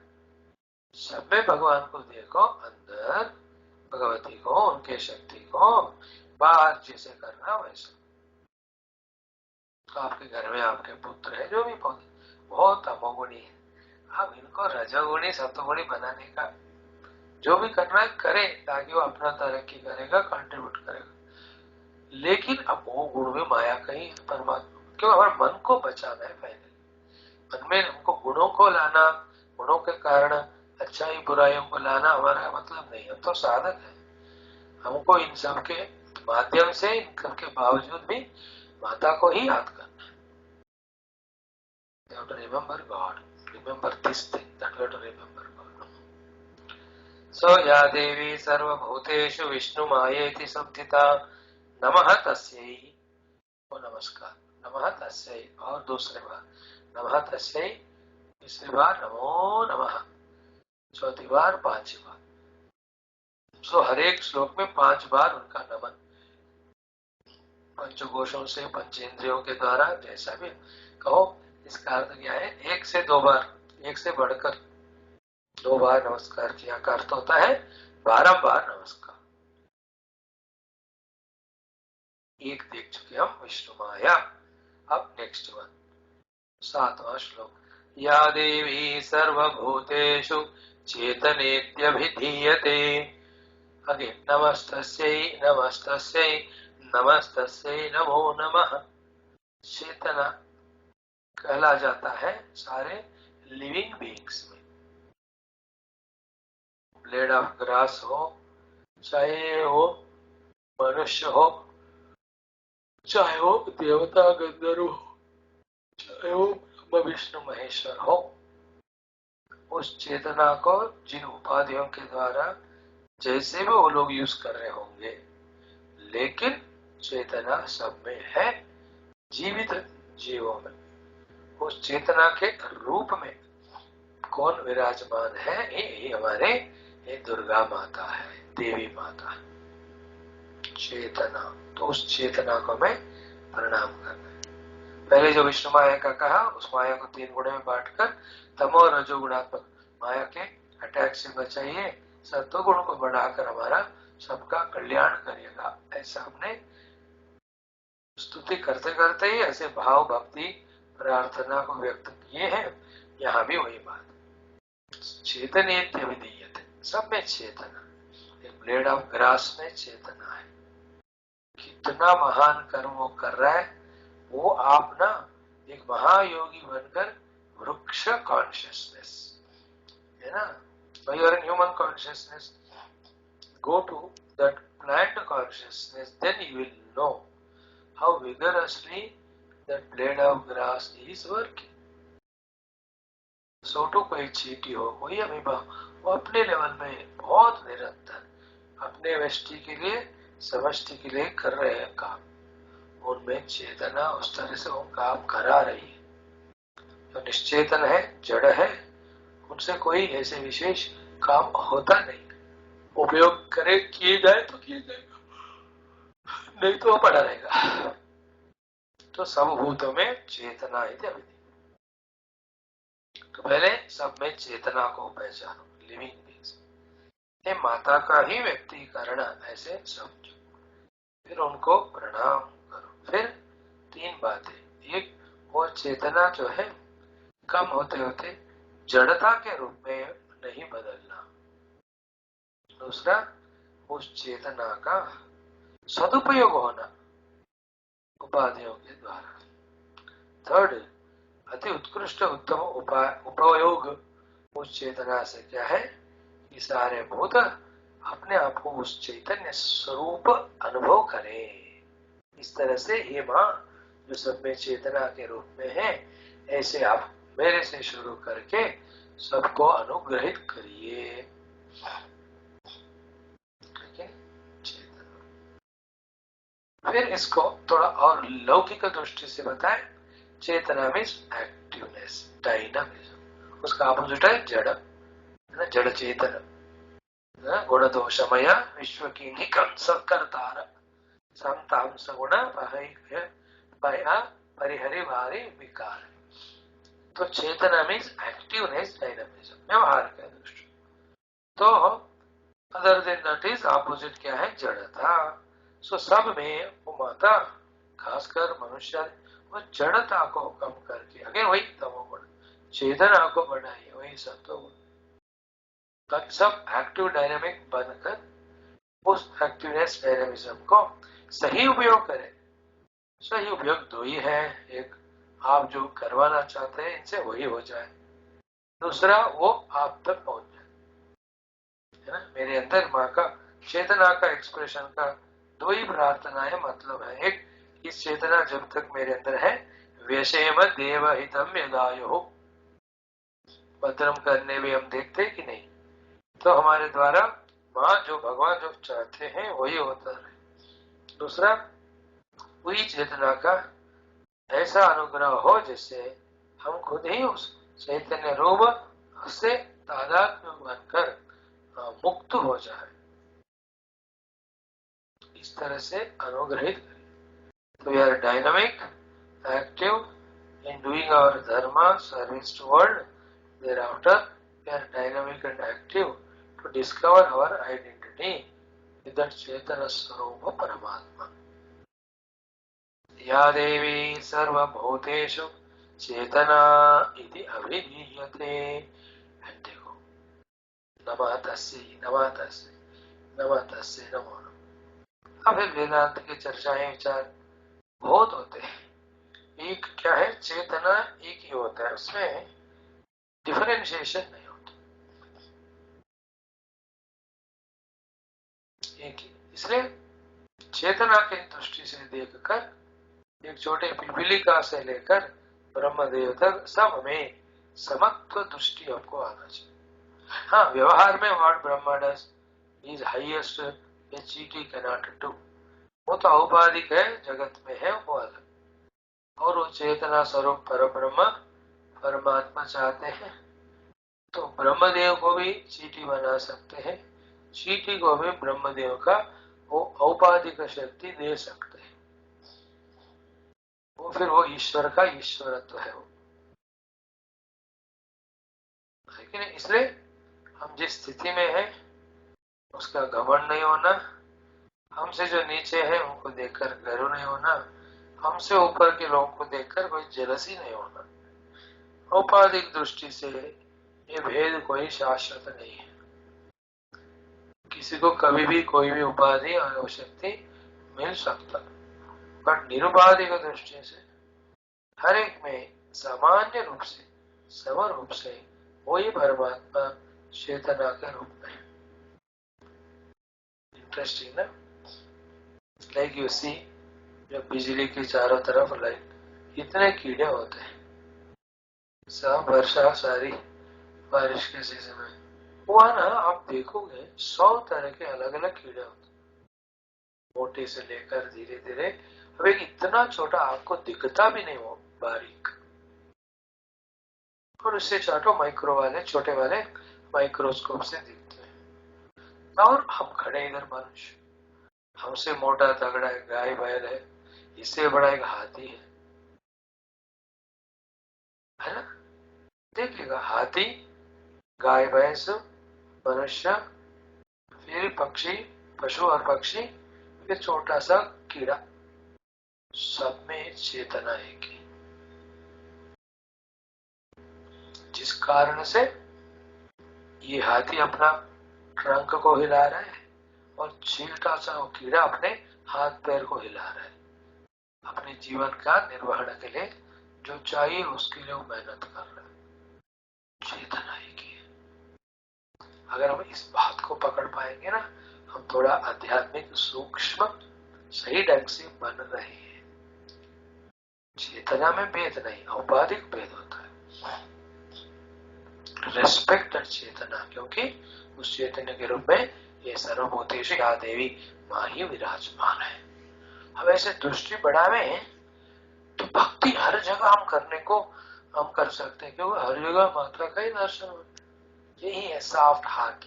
सब में भगवान को देखो, अंदर भगवती को, उनके शक्ति को, बाहर जैसे करना वैसे। तो आपके घर में आपके पुत्र है जो भी बहुत तमोगुणी है, आप इनको रजोगुणी सतोगुणी बनाने का जो भी करना है करे, ताकि वो अपना तरक्की करेगा, कंट्रीब्यूट करेगा। लेकिन अब वो गुण में माया कहीं है परमात्मा, क्यों हमारे मन को बचाना है। फाइनली मन में हमको गुणों को लाना, गुणों के कारण अच्छाई बुराइयों को लाना हमारा मतलब नहीं है, तो साधक है। हमको इन सब के माध्यम से, इन सब के बावजूद भी माता को ही याद करना है। You have to remember God. Remember this thing, that we have to remember God. So या देवी सर्वभूतेषु विष्णुमायेति संस्थिता नमः तस्यै। ओ नमस्कार, नमः तस्यै। और दूसरे बार नमः तस्यै, तीसरी बार नमो नमः, चौथी बार, पांचवी बार। सो हर एक श्लोक में 5 बार उनका नमन, पंचकोशों से, पंचेंद्रियों के द्वारा, जैसा भी कहो। इसका अर्थ क्या है? 1 से 2 बार, 1 से बढ़कर 2 बार नमस्कार किया का अर्थ होता है बारंबार नमस्कार। एक देख चुके हम विष्णु माया। अब नेक्स्ट वन, 7वां श्लोक। या देवी सर्वभूतेषु चेतनेत्यभिधीयते। अगेन नमस्तस्यै नमस्तस्यै नमस्तस्यै नमो नमः। चेतना कहला जाता है सारे लिविंग बीइंग्स में। ब्लेड ऑफ ग्रास हो, चाहे वो मनुष्य हो, चाहे वो देवता गंधर्व हो, चाहे वो ब्रह्मा विष्णु महेश्वर हो, उस चेतना को जिन उपाधियों के द्वारा जैसे भी वो लोग यूज कर रहे होंगे, लेकिन चेतना सब में है, जीवित जीवों में। उस चेतना के रूप में कौन विराजमान है? ये हमारे ये दुर्गा माता है, देवी माता, चेतना। तो उस चेतना को मैं प्रणाम करना है। पहले जो विष्णु माया का कहा, उस माया को 3 गुणों में बांटकर तमो रजो गुणात्मक माया के अटैक से बचाइए, सत्व गुण को बढ़ाकर हमारा सबका कल्याण करिएगा। ऐसा हमने स्तुति करते करते ही ऐसे भाव भक्ति प्रार्थना को व्यक्त किए हैं। यहाँ भी वही बात, चेतनेत्य विधीयते, सब में चेतना। एक ब्लेड ऑफ ग्रास में चेतना है। कितना महान कर्म वो कर रहा है, वो आप ना एक महायोगी बनकर वृक्ष कॉन्शियसनेस है ना, by your human consciousness, go to that plant consciousness, then you will know how vigorously that blade of grass is working. सोटो कोई चीटी हो, कोई अमीबा, वो अपने लेवल में बहुत निरंतर अपने व्यष्टि के लिए, समष्टि के लिए कर रहे हैं काम। उनमें चेतना उस तरह से वो काम करा रही है। जो निश्चेतन है, जड़ है, उनसे कोई ऐसे विशेष काम होता नहीं। उपयोग करे, किए जाए तो किए जाएगा, नहीं तो पड़ा रहेगा। तो सब भूतों में चेतना ही अविधि। तो पहले सब में चेतना को पहचानो, लिविंग बीइंग्स। ये माता का ही व्यक्तिकरण ऐसे समझो, फिर उनको प्रणाम करो। फिर 3 बातें। एक, वो चेतना जो है कम होते होते जड़ता के रूप में नहीं बदलना। दूसरा, उस चेतना का सदुपयोग होना उपाधियों के द्वारा। थर्ड, अति उत्कृष्ट उत्तम उपयोग उस चेतना से क्या है कि सारे भूत अपने आप को उस चैतन्य स्वरूप अनुभव करें। इस तरह से ये माँ जो सब में चेतना के रूप में है, ऐसे आप मेरे से शुरू करके सबको अनुग्रहित करिए। फिर इसको थोड़ा और लौकिक दृष्टि से बताएं। चेतना मीन्स एक्टिवनेस, डायनामिज्म। उसका अपोजिट है जड़, है ना, जड़ चेतन, गुण दोषमय विश्व की निकम सत्कर्तार समताम सगुण परिहरि भारी विकार। तो चेतना मीन्स एक्टिवनेस, डायनामिज्म, व्यवहार का दृष्टि। तो other than that is opposite क्या है, जड़ता। सो सब में वो माता खासकर मनुष्य वो जड़ता को कम करके अगे वही तमोगुण चेतना को बढ़ाइए, वही सत्वगुण, ताकि सब एक्टिव डायनामिक बनकर उस एक्टिवनेस डायनामिज्म को सही उपयोग करें। सही उपयोग दो ही है, एक आप जो करवाना चाहते हैं इनसे वही हो जाए, दूसरा वो आप तक पहुंच जाए, है ना। मेरे अंदर माँ का चेतना का एक्सप्रेशन का दो ही प्रार्थना है, मतलब है एक, इस चेतना जब तक मेरे अंदर है, व्यशेम देवहितम यदायो, भद्रम करने में हम देखते कि नहीं, तो हमारे द्वारा माँ जो भगवान जो चाहते हैं वही होता है। दूसरा वही चेतना का ऐसा अनुग्रह हो जिससे हम खुद ही उस चैतन्य रूप से तादात्म्य बनकर मुक्त हो जाए, इस तरह से अनुग्रहित करें। तो we are dynamic, active in doing our dharma, service to world. Thereafter, we are dynamic and active to discover our identity with that Chaitanya Swarupa Paramatma. या देवी सर्वभूतेषु चेतना इति अभिधीयते। देखो, नमः तस्यै नमः तस्यै नमः तस्यै नमो नमः। अब वेदांत की चर्चाएं विचार बहुत होते हैं। एक क्या है, चेतना एक ही होता है, उसमें डिफरेंशिएशन नहीं होता, एक ही। इसलिए चेतना के दृष्टि से देखकर एक छोटे पिपीलिका से लेकर ब्रह्मदेव तक सब में समत्व दृष्टि आपको आना चाहिए। हाँ, व्यवहार में what Brahma does is highest, ये चीटी कैनॉट डू, वो तो औपाधिक है, जगत में है वो अलग। और वो चेतना स्वरूप परब्रह्म परमात्मा चाहते हैं तो ब्रह्मदेव को भी चीटी बना सकते हैं, चीटी को भी ब्रह्मदेव का वो औपाधिक शक्ति दे सकते हैं, वो फिर वो ईश्वर का ईश्वरत्व है वो, है कि नहीं। इसलिए हम जिस स्थिति में हैं उसका घमंड नहीं होना, हमसे जो नीचे है उनको देखकर गर्व नहीं होना, हमसे ऊपर के लोगों को देखकर कोई जेलसी नहीं होना। औपाधिक दृष्टि से ये भेद कोई शाश्वत नहीं है, किसी को कभी भी कोई भी उपाधि और शक्ति मिल सकता, पर निरुपाधिक दृष्टि से हर एक में सामान्य रूप से सम रूप से वही परमात्मा चेतना के रूप में। इंटरेस्टिंग ना, लाइक यू सी, जब बिजली के चारों तरफ लाइट इतने कीड़े होते हैं, सब वर्षा सारी बारिश के सीजन में वहां ना आप देखोगे 100 तरह के अलग अलग कीड़े होते, मोटे से लेकर धीरे धीरे। अब एक इतना छोटा आपको दिखता भी नहीं वो बारीक, और उससे चाटो माइक्रो वाले छोटे वाले माइक्रोस्कोप से दिखते हैं। और हम खड़े इधर मनुष्य, हमसे मोटा तगड़ा है गाय बैल है, इससे बड़ा एक हाथी है ना। देखिएगा, हाथी, गाय भैंस, मनुष्य, फिर पक्षी, पशु और पक्षी, फिर छोटा सा कीड़ा, सब में चेतना एक ही, जिस कारण से ये हाथी अपना ट्रंक को हिला रहा है और छोटा सा कीड़ा अपने हाथ पैर को हिला रहा है, अपने जीवन का निर्वहन के लिए जो चाहिए उसके लिए वो मेहनत कर रहा है, चेतना एक ही है। अगर हम इस बात को पकड़ पाएंगे ना, हम थोड़ा आध्यात्मिक सूक्ष्म सही ढंग से बन रहे हैं। चेतना में भेद नहीं, औपाधिक भेद होता है। रेस्पेक्टेड चेतना, क्योंकि उस चैतन्य के रूप में ये सर्वभूतेषु या देवी माँ ही विराजमान है। अब ऐसे दृष्टि बढ़ावे तो भक्ति हर जगह हम करने को हम कर सकते हैं, क्योंकि हर जगह माता का ही दर्शन होता है। यही है सॉफ्ट हार्ट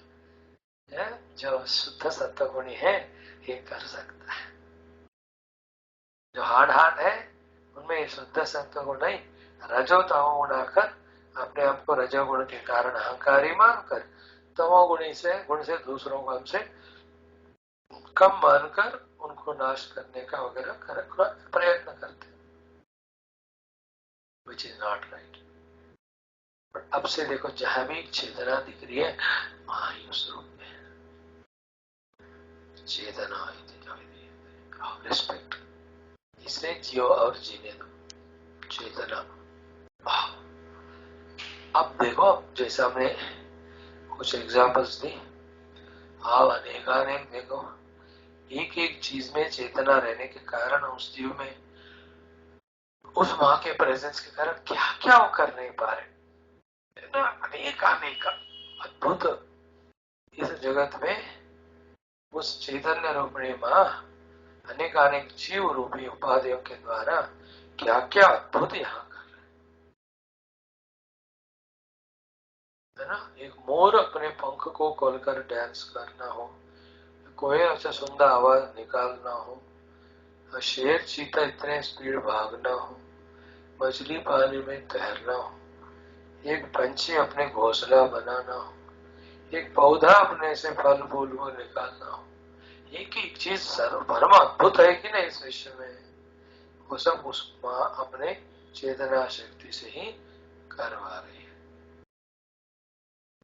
है, जो शुद्ध सत्वगुणी है ये कर सकता है। जो हार्ड हार्ट है उनमें शुद्ध सत्वगुण नहीं, रजो तमो गुण आकर अपने आप को रजोगुण के कारण अहंकारी मानकर तमोगुणी से गुण से दूसरों को हमसे कम मानकर उनको नाश करने का वगैरह प्रयत्न करते, which is not right। अब से देखो जहां भी चेतना दिख रही है वहां उस रूप में चेतना रिस्पेक्ट, इसलिए जियो और जीने दो चेतना। अब देखो जैसा हमने कुछ एग्जांपल्स दी, आप अनेक देखो एक एक चीज में चेतना रहने के कारण उस जीव में उस माँ के प्रेजेंस के कारण क्या क्या वो कर नहीं पा रहे ना, अनेक अद्भुत इस जगत में उस चैतन्य रूपिणी माँ अनेक जीव रूपी उपाधियों के द्वारा क्या क्या अद्भुत यहाँ कर रहे है ना। एक मोर अपने पंख को खोलकर डांस करना हो, कोई अच्छा सुंदर आवाज निकालना हो, शेर चीता इतने स्पीड भागना हो, मछली पानी में तैरना हो, एक पंछी अपने घोंसला बनाना हो, एक पौधा अपने से फल फूल को निकालना हो, एक एक चीज सर्वधर्म अद्भुत है कि नहीं इस विश्व में, वो सब उस माँ अपने चेतना शक्ति से ही करवा रही है।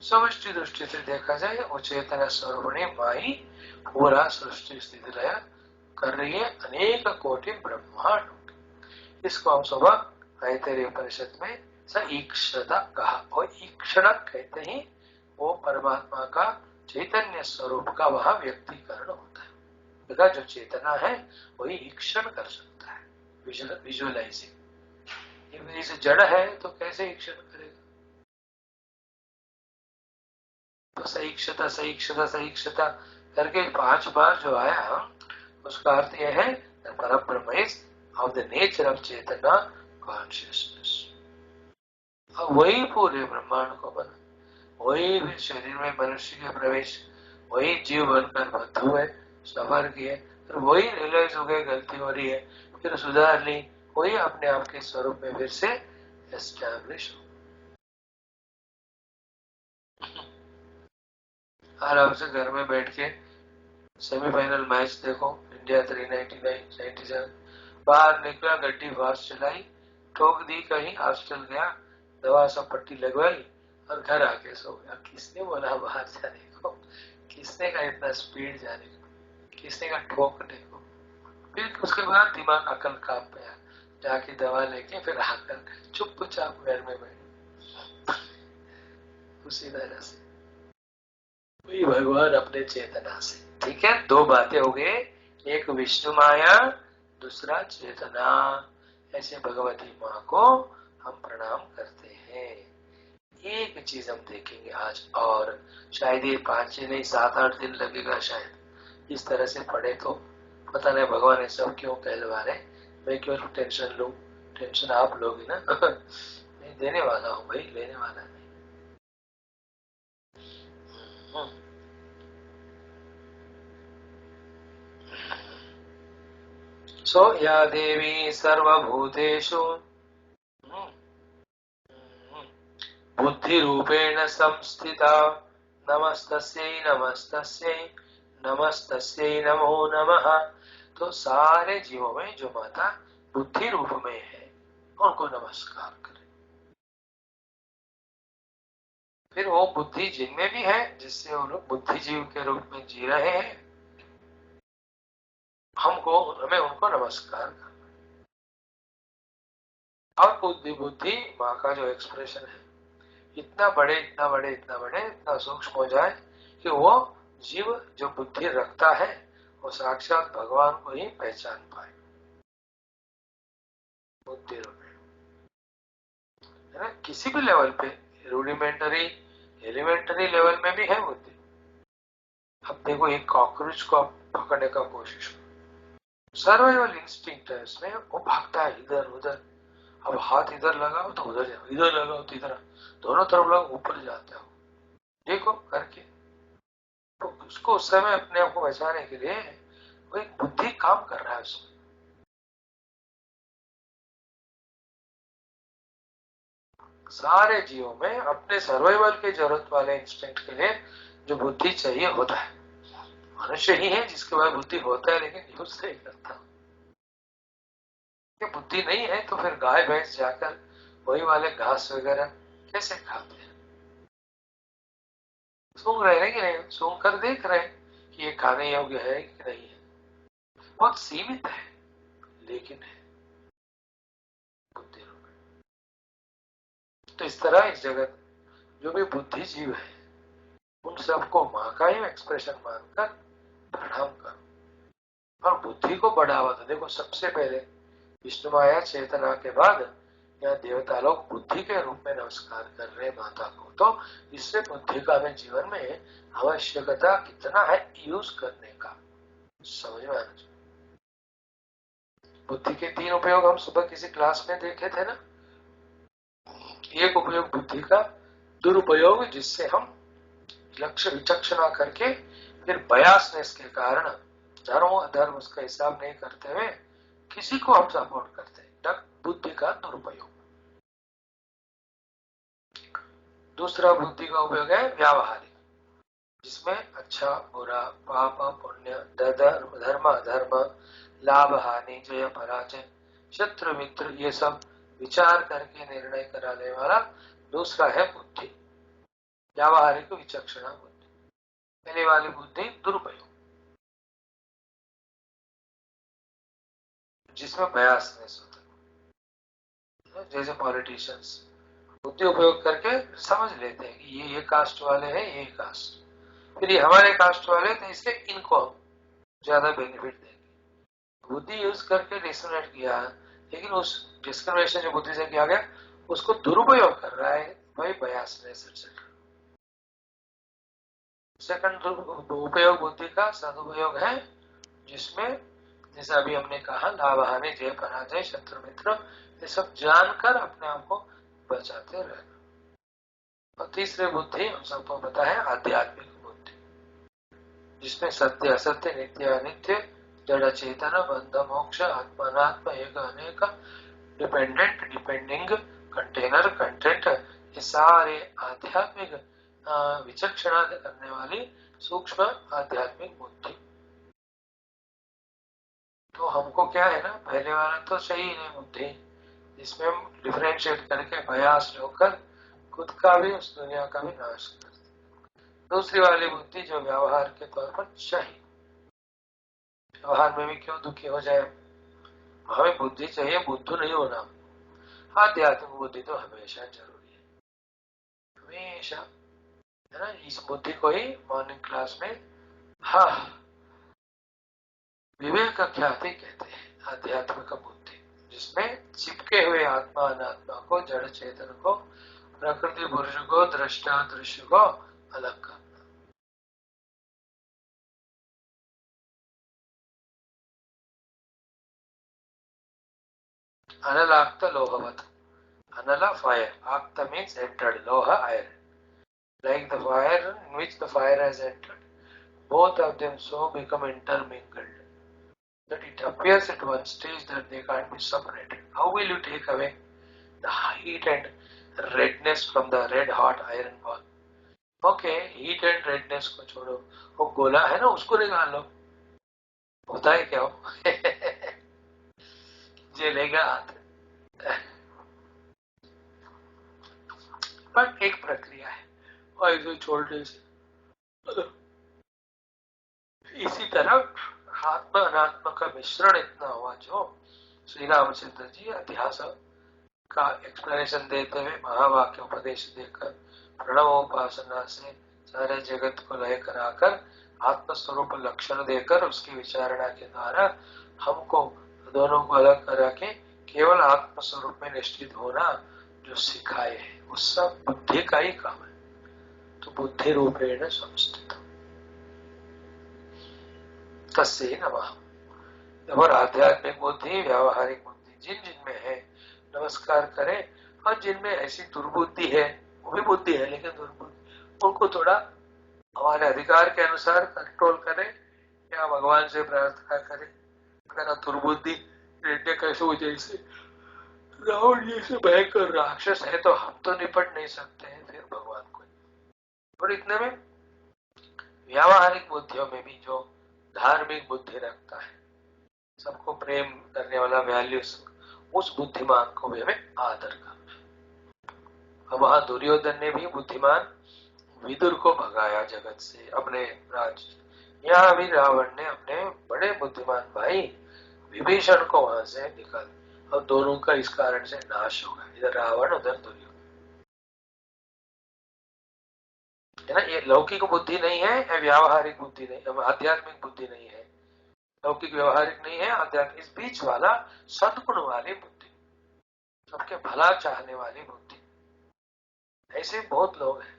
समष्टि दृष्टि से देखा जाए वो चेतना स्वरूपिणी माँ ही पूरा सृष्टि स्थिति लय कर रही है, अनेक कोटि ब्रह्मांड। इसको हम सुबह ऐतरेय उपनिषद में स ईक्षता कहा, और ईक्षण कहते ही वो परमात्मा का चैतन्य स्वरूप का वह व्यक्तिकरण होता है। देखा जो चेतना है वही ईक्षण कर सकता है, विजुअलाइजिंग। इसे जड़ है तो कैसे ईक्षण करेगा, तो सहीक्षता सहीक्षता सहीक्षता करके 5 बार जो आया उसका अर्थ यह है Parabrahma is of the nature of चेतना कॉन्शियसनेस। वही पूरे ब्रह्मांड को बना, वही भी शरीर में मनुष्य के प्रवेश, वही जीव बनकर बद्ध हुए, सफर किए, फिर वही रियलाइज हो गए गलती हो रही है, फिर सुधार ली, वही अपने आप के स्वरूप में फिर से एस्टैब्लिश हो। आराम से घर में बैठ के सेमीफाइनल मैच देखो, इंडिया 399 97, बाहर निकला गड्डी फास्ट चलाई, ठोक दी कहीं, हॉस्टल गया, दवा सब पट्टी लगवाई और घर आके सो गया। किसने बोला बाहर जाने को, किसने का इतना स्पीड जाने को, किसने का ठोकने को। फिर उसके बाद दिमाग अकल काम पे आया, जाके दवा लेके फिर आकर चुपचाप घर में बैठे। उसी तरह से वही भगवान अपने चेतना से, ठीक है। 2 बातें हो गई, एक विष्णु माया, दूसरा चेतना। ऐसे भगवती माँ को हम प्रणाम करते हैं। एक चीज हम देखेंगे आज, और शायद ये 5 नहीं 7-8 दिन लगेगा शायद, इस तरह से पढ़े तो पता नहीं भगवान ऐसा क्यों कहलवा रहे, मैं क्यों टेंशन लूं, टेंशन आप लोग ही ना। मैं देने वाला हूँ भाई, लेने वाला नहीं। सो या देवी सर्वभूतेषु बुद्धि रूपेण संस्थिता, नमस्तस्यै नमस्तस्यै नमस्तस्यै नमो नमः। तो सारे जीवों में जो माता बुद्धि रूप में है उनको नमस्कार करें। फिर वो बुद्धि जिनमें भी है, जिससे वो लोग बुद्धिजीव के रूप में जी रहे हैं, हमें उनको नमस्कार करना। और बुद्धि बुद्धि माँ का जो एक्सप्रेशन है, इतना बड़े इतना बड़े इतना बड़े इतना सूक्ष्म हो जाए कि वो जीव जो बुद्धि रखता है वो साक्षात भगवान को ही पहचान पाए। बुद्धि रूप है ना, किसी भी लेवल पे, रूडिमेंटरी एलिमेंटरी लेवल में भी है बुद्धि। अब देखो एक कॉकरोच को आप पकड़ने का कोशिश करो, सर्वाइवल इंस्टिंक्ट है उसमें, वो भागता है इधर उधर। अब हाथ इधर लगाओ तो उधर जाओ, इधर लगाओ तो इधर, दोनों तरफ लोग ऊपर जाते हो, देखो करके। तो उसको उस समय अपने आप को बचाने के लिए वो एक बुद्धि काम कर रहा है उसमें। सारे जीवों में अपने सर्वाइवल की जरूरत वाले इंस्टिंक्ट के लिए जो बुद्धि चाहिए होता है, मनुष्य ही है जिसके पास बुद्धि होता है लेकिन यूज नहीं करता। ये बुद्धि नहीं है तो फिर गाय भैंस जाकर वही वाले घास वगैरह कैसे खाते हैं? सूंघ रहे हैं कि नहीं, सूंघ कर देख रहे हैं कि ये खाने योग्य है कि नहीं है। बहुत सीमित है लेकिन है बुद्धि रूप में। तो इस तरह इस जगत जो भी बुद्धि जीव है उन सबको माँ का ही एक्सप्रेशन मानकर प्रणाम करो। और बुद्धि को बढ़ावा दो। देखो सबसे पहले विष्णु माया चेतना के बाद यहाँ देवता लोग बुद्धि के रूप में नमस्कार कर रहे माता को। तो इससे बुद्धि का हमें जीवन में आवश्यकता कितना है यूज करने का समझ में आना चाहिए। बुद्धि के तीन उपयोग हम सुबह किसी क्लास में देखे थे ना। एक उपयोग बुद्धि का दुरुपयोग, जिससे हम लक्ष्य विचक्षणा करके फिर बयासनेस के कारण धर्म अधर्म उसका हिसाब नहीं करते हुए किसी को हम सपोर्ट करते हैं, बुद्धि का दुरुपयोग। दूसरा बुद्धि का उपयोग है व्यावहारिक, जिसमें अच्छा बुरा पाप पुण्य धर्म अधर्म लाभ हानि जय पराजय शत्रु मित्र ये सब विचार करके निर्णय कराने वाला दूसरा है बुद्धि, व्यावहारिक विचक्षणा बुद्धि। पहले वाली बुद्धि दुरुपयोग, जिसमें बयासनेस होता है। जैसे पॉलिटिशियंस बुद्धि उपयोग करके समझ लेते हैं कि ये कास्ट वाले हैं, ये कास्ट, फिर ये हमारे कास्ट वाले, तो इससे इनको ज्यादा बेनिफिट देंगे। बुद्धि यूज करके डिस्क्रिमिनेट किया, लेकिन उस डिस्क्रिमिनेशन जो बुद्धि से किया गया उसको दुरुपयोग कर रहा है भाई बयासनेस एक्सेट्रा। सेकंड उपयोग बुद्धि का सदुपयोग है, जिसमें जैसे अभी हमने कहा लाभ हानि जय पराजय शत्रु मित्र ये सब जानकर अपने आप को बचाते रहना। और तीसरी बुद्धि हम सबको पता है आध्यात्मिक बुद्धि, जिसमें सत्य असत्य नित्य अनित्य जड़ चेतन बंध मोक्ष आत्मात्म एक अनेक डिपेंडेंट डिपेंडिंग कंटेनर कंटेंट ये सारे आध्यात्मिक विचक्षणा करने वाली सूक्ष्म आध्यात्मिक बुद्धि। तो हमको क्या है ना, पहले वाला तो सही है बुद्धि, जिसमें हम डिफरेंशिएट करके प्रयास होकर खुद का भी उस दुनिया का भी नाश करते। दूसरी वाली बुद्धि जो व्यवहार के तौर पर चाहिए, व्यवहार में भी क्यों दुखी हो जाए, हमें बुद्धि चाहिए, बुद्धू नहीं होना। आध्यात्मिक बुद्धि तो हमेशा जरूरी है, हमेशा, है ना। इस बुद्धि को ही मॉर्निंग क्लास में हाँ विवेक ख्याति कहते हैं, आध्यात्मिक बुद्धि, जिसमें चिपके हुए आत्मा अनात्मा को जड़ चेतन को प्रकृति पुरुष को दृष्टा दृश्य को अलग करना। अनलाक्त लोहवत, anala fire, akta means entered, loha iron, like the fire in which the fire has entered, both of them so become intermingled that it appears at one stage that they can't be separated. How will you take away the heat and redness from the red hot iron ball? Okay, heat and redness को छोड़ो, वो गोला है ना उसको निकाल लो, होता है क्या वो जलेगा हाथ। पर एक प्रक्रिया है और इसे छोड़ने से। इसी तरह आत्मा अनात्मा का मिश्रण इतना हुआ जो श्री रामचंद्र जी अध्यास का एक्सप्लेनेशन देते हुए महावाक्य उपदेश देकर प्रणवोपासना से सारे जगत को लय कराकर आत्मस्वरूप लक्षण देकर उसकी विचारणा के द्वारा हमको दोनों को अलग करा के केवल आत्मस्वरूप में निश्चित होना जो सिखाए है वो सब बुद्धि का ही काम है। तो बुद्धि रूपेण संस्थित तस्यै नमः। और आध्यात्मिक बुद्धि व्यावहारिक बुद्धि जिन जिनमें है नमस्कार करें, और जिनमें ऐसी दुर्बुद्धि है वो भी बुद्धि है लेकिन दुर्बुद्धि, उनको थोड़ा हमारे अधिकार के अनुसार कंट्रोल करें या भगवान से प्रार्थना करें। अगर दुर्बुद्धि कैसे जैसे रावण जैसे भयंकर राक्षस है तो हम तो निपट नहीं सकते हैं, फिर भगवान को। और इतने में व्यावहारिक बुद्धियों में भी जो धार्मिक बुद्धि रखता है, सबको प्रेम करने वाला, वैल्यूज, उस बुद्धिमान को भी हमें आदर करना। अब वहां दुर्योधन ने भी बुद्धिमान विदुर को भगाया जगत से अपने राज्य। यहाँ भी रावण ने अपने बड़े बुद्धिमान भाई विभीषण को वहां से निकाल, और दोनों का इस कारण से नाश होगा, इधर रावण उधर दुर्योधन। है ना, ये लौकिक बुद्धि नहीं है, व्यावहारिक बुद्धि नहीं, आध्यात्मिक बुद्धि नहीं है, लौकिक व्यवहारिक नहीं है, आध्यात्मिक इस बीच वाला सद्गुण वाली बुद्धि, सबके भला चाहने वाली बुद्धि। ऐसे बहुत लोग हैं,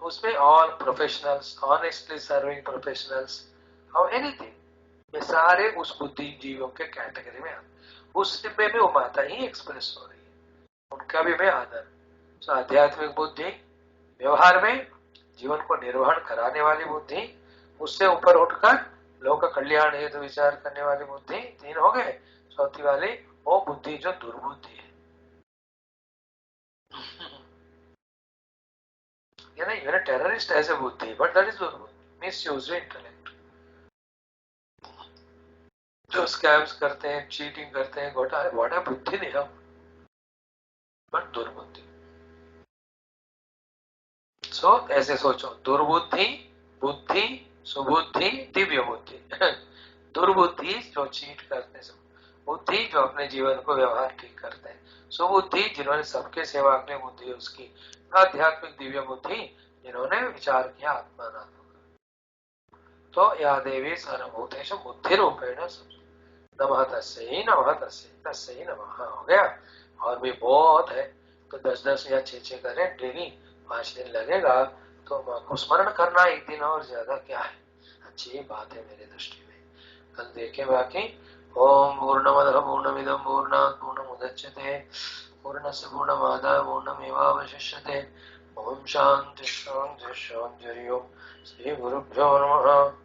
उसमें all professionals, honestly serving professionals और एनीथिंग, ये सारे उस बुद्धिजीवियों के कैटेगरी में आते। उस डिब्बे में वो माता ही एक्सप्रेस हो रही है, उनका भी मैं आदर। तो आध्यात्मिक बुद्धि, व्यवहार में जीवन को निर्वहन कराने वाली बुद्धि, उससे ऊपर उठकर लोक कल्याण हेतु विचार करने वाली बुद्धि, तीन हो गए। चौथी वाली वो बुद्धि जो दुर्बुद्धि है, यानी you're a terrorist as a बुद्धि, but that is दुर्बुद्धि, misuse intellect. जो स्कैम्स करते हैं, चीटिंग करते हैं, घोटाले, व्हाट है बुद्धि नहीं हम, बट दुर्बुद्धि। सो ऐसे सोचो, दुर्बुद्धि, बुद्धि, सुबुद्धि, दिव्य बुद्धि। दुर्बुद्धि जो चीट करते हैं, बुद्धि जो अपने जीवन को व्यवहार ठीक करते हैं, सुबुद्धि जिन्होंने सबके सेवा के लिए बुद्धि उसकी, आध्यात्मिक दिव्य बुद्धि जिन्होंने विचार किया आत्मानात्म। तो या देवी सर्वभूतेषु बुद्धि रूपेण नमः तस्यै नमः तस्यै नमः हो गया। और भी बहुत है, तो 10-10 या 6-6 करें डेली, 5 दिन लगेगा तो माँ को स्मरण करना एक दिन और ज्यादा क्या है, अच्छी बात है मेरी दृष्टि में। कल देखें बाकी। ओम पूर्णमदः पूर्णमिदं पूर्णात् पूर्णमुदच्यते पूर्णस्य पूर्णमादाय पूर्णमेवावशिष्यते। ओम शांति शांति शांति। हरि ओम। श्री गुरुभ्यो नमः।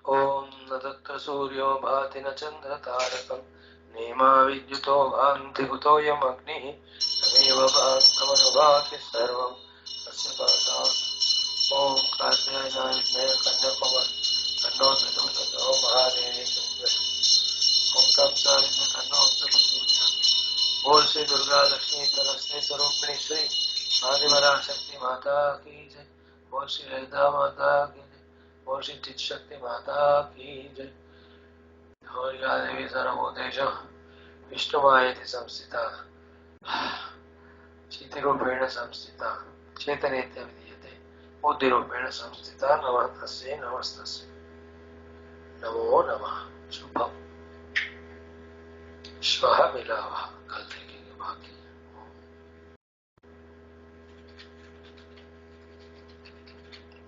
ओम न तत्र सूर्यो भाति न चंद्र तारकम् नेमा विद्युतो भान्ति कुतोऽयम् अग्निः तमेव भान्तमनुभाति सर्वम् तस्य पादात्। ओम कात्यायनाय विद्महे कन्याकुमारी तन्नो तन्नो महादेवी ओम तत्सवितुर्वरेण्यं तन्नो प्रचोदयात्। बोल श्री दुर्गा लक्ष्मी सरस्वती स्वरूपिणी श्री आदिपराशक्ति माता की जय। बोल श्री ललिता माता की जय। बोल श्री चित शक्ति माता की जय। और या देवी सर्वभूतेषु विष्णुमायेति संस्थिता चितिरूपेण संस्थिता चेतनेत्य विधीयते बुद्धिरूपेण संस्थिता। नमः तस्यै नमस्तस्यै नमो नमः। शुभम। श्वः मिलावः। कल देखेंगे बाकी।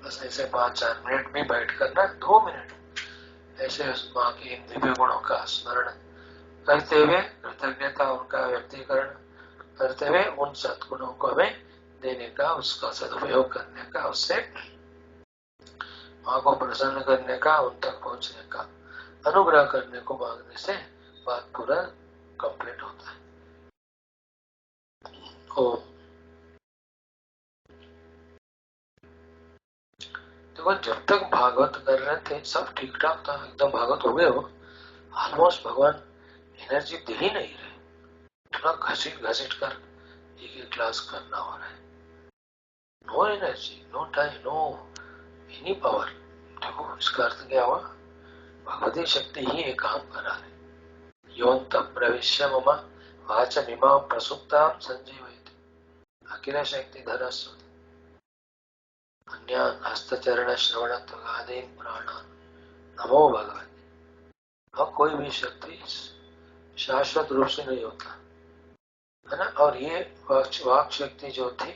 बस ऐसे 5-4 मिनट में बैठ कर ना, 2 मिनट ऐसे माँ के इन दिव्य गुणों का स्मरण करते हुए कृतज्ञता उनका व्यक्तिकरण करते हुए उन सद्गुणों को हमें देने का, उसका सदुपयोग करने का, उससे माँ को प्रसन्न करने का, उन तक पहुंचने का अनुग्रह करने को मांगने से बात पूरा कंप्लीट होता है। ओम देखो जब तक भागवत कर रहे थे सब ठीक ठाक था, एकदम भागवत हो गए हो, ऑलमोस्ट भगवान एनर्जी दे ही नहीं रहे, थोड़ा घसीट घसीट कर एक एक क्लास करना हो रहा है। No energy, no time, no any power. देखो इसका अर्थ क्या हुआ, भगवती शक्ति ही एक काम करा रहे। योन्त प्रविश्य मम वाचमिमां प्रसुप्तां संजीवयति अखिल शक्तिधर अन्यान् हस्तचरण श्रवणत्वगादीन् प्राणान् नमो भगवते। और कोई भी शक्ति शाश्वत रूप से नहीं होता है ना। और ये वाक शक्ति जो थी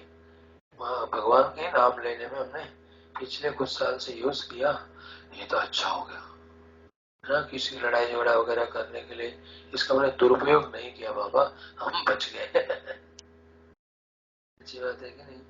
भगवान के नाम लेने में हमने पिछले कुछ साल से यूज किया, ये तो अच्छा हो गया है ना। किसी की लड़ाई झगड़ा वगैरह करने के लिए इसका हमने दुरुपयोग नहीं किया बाबा, हम बच गए। अच्छी बात है कि नहीं।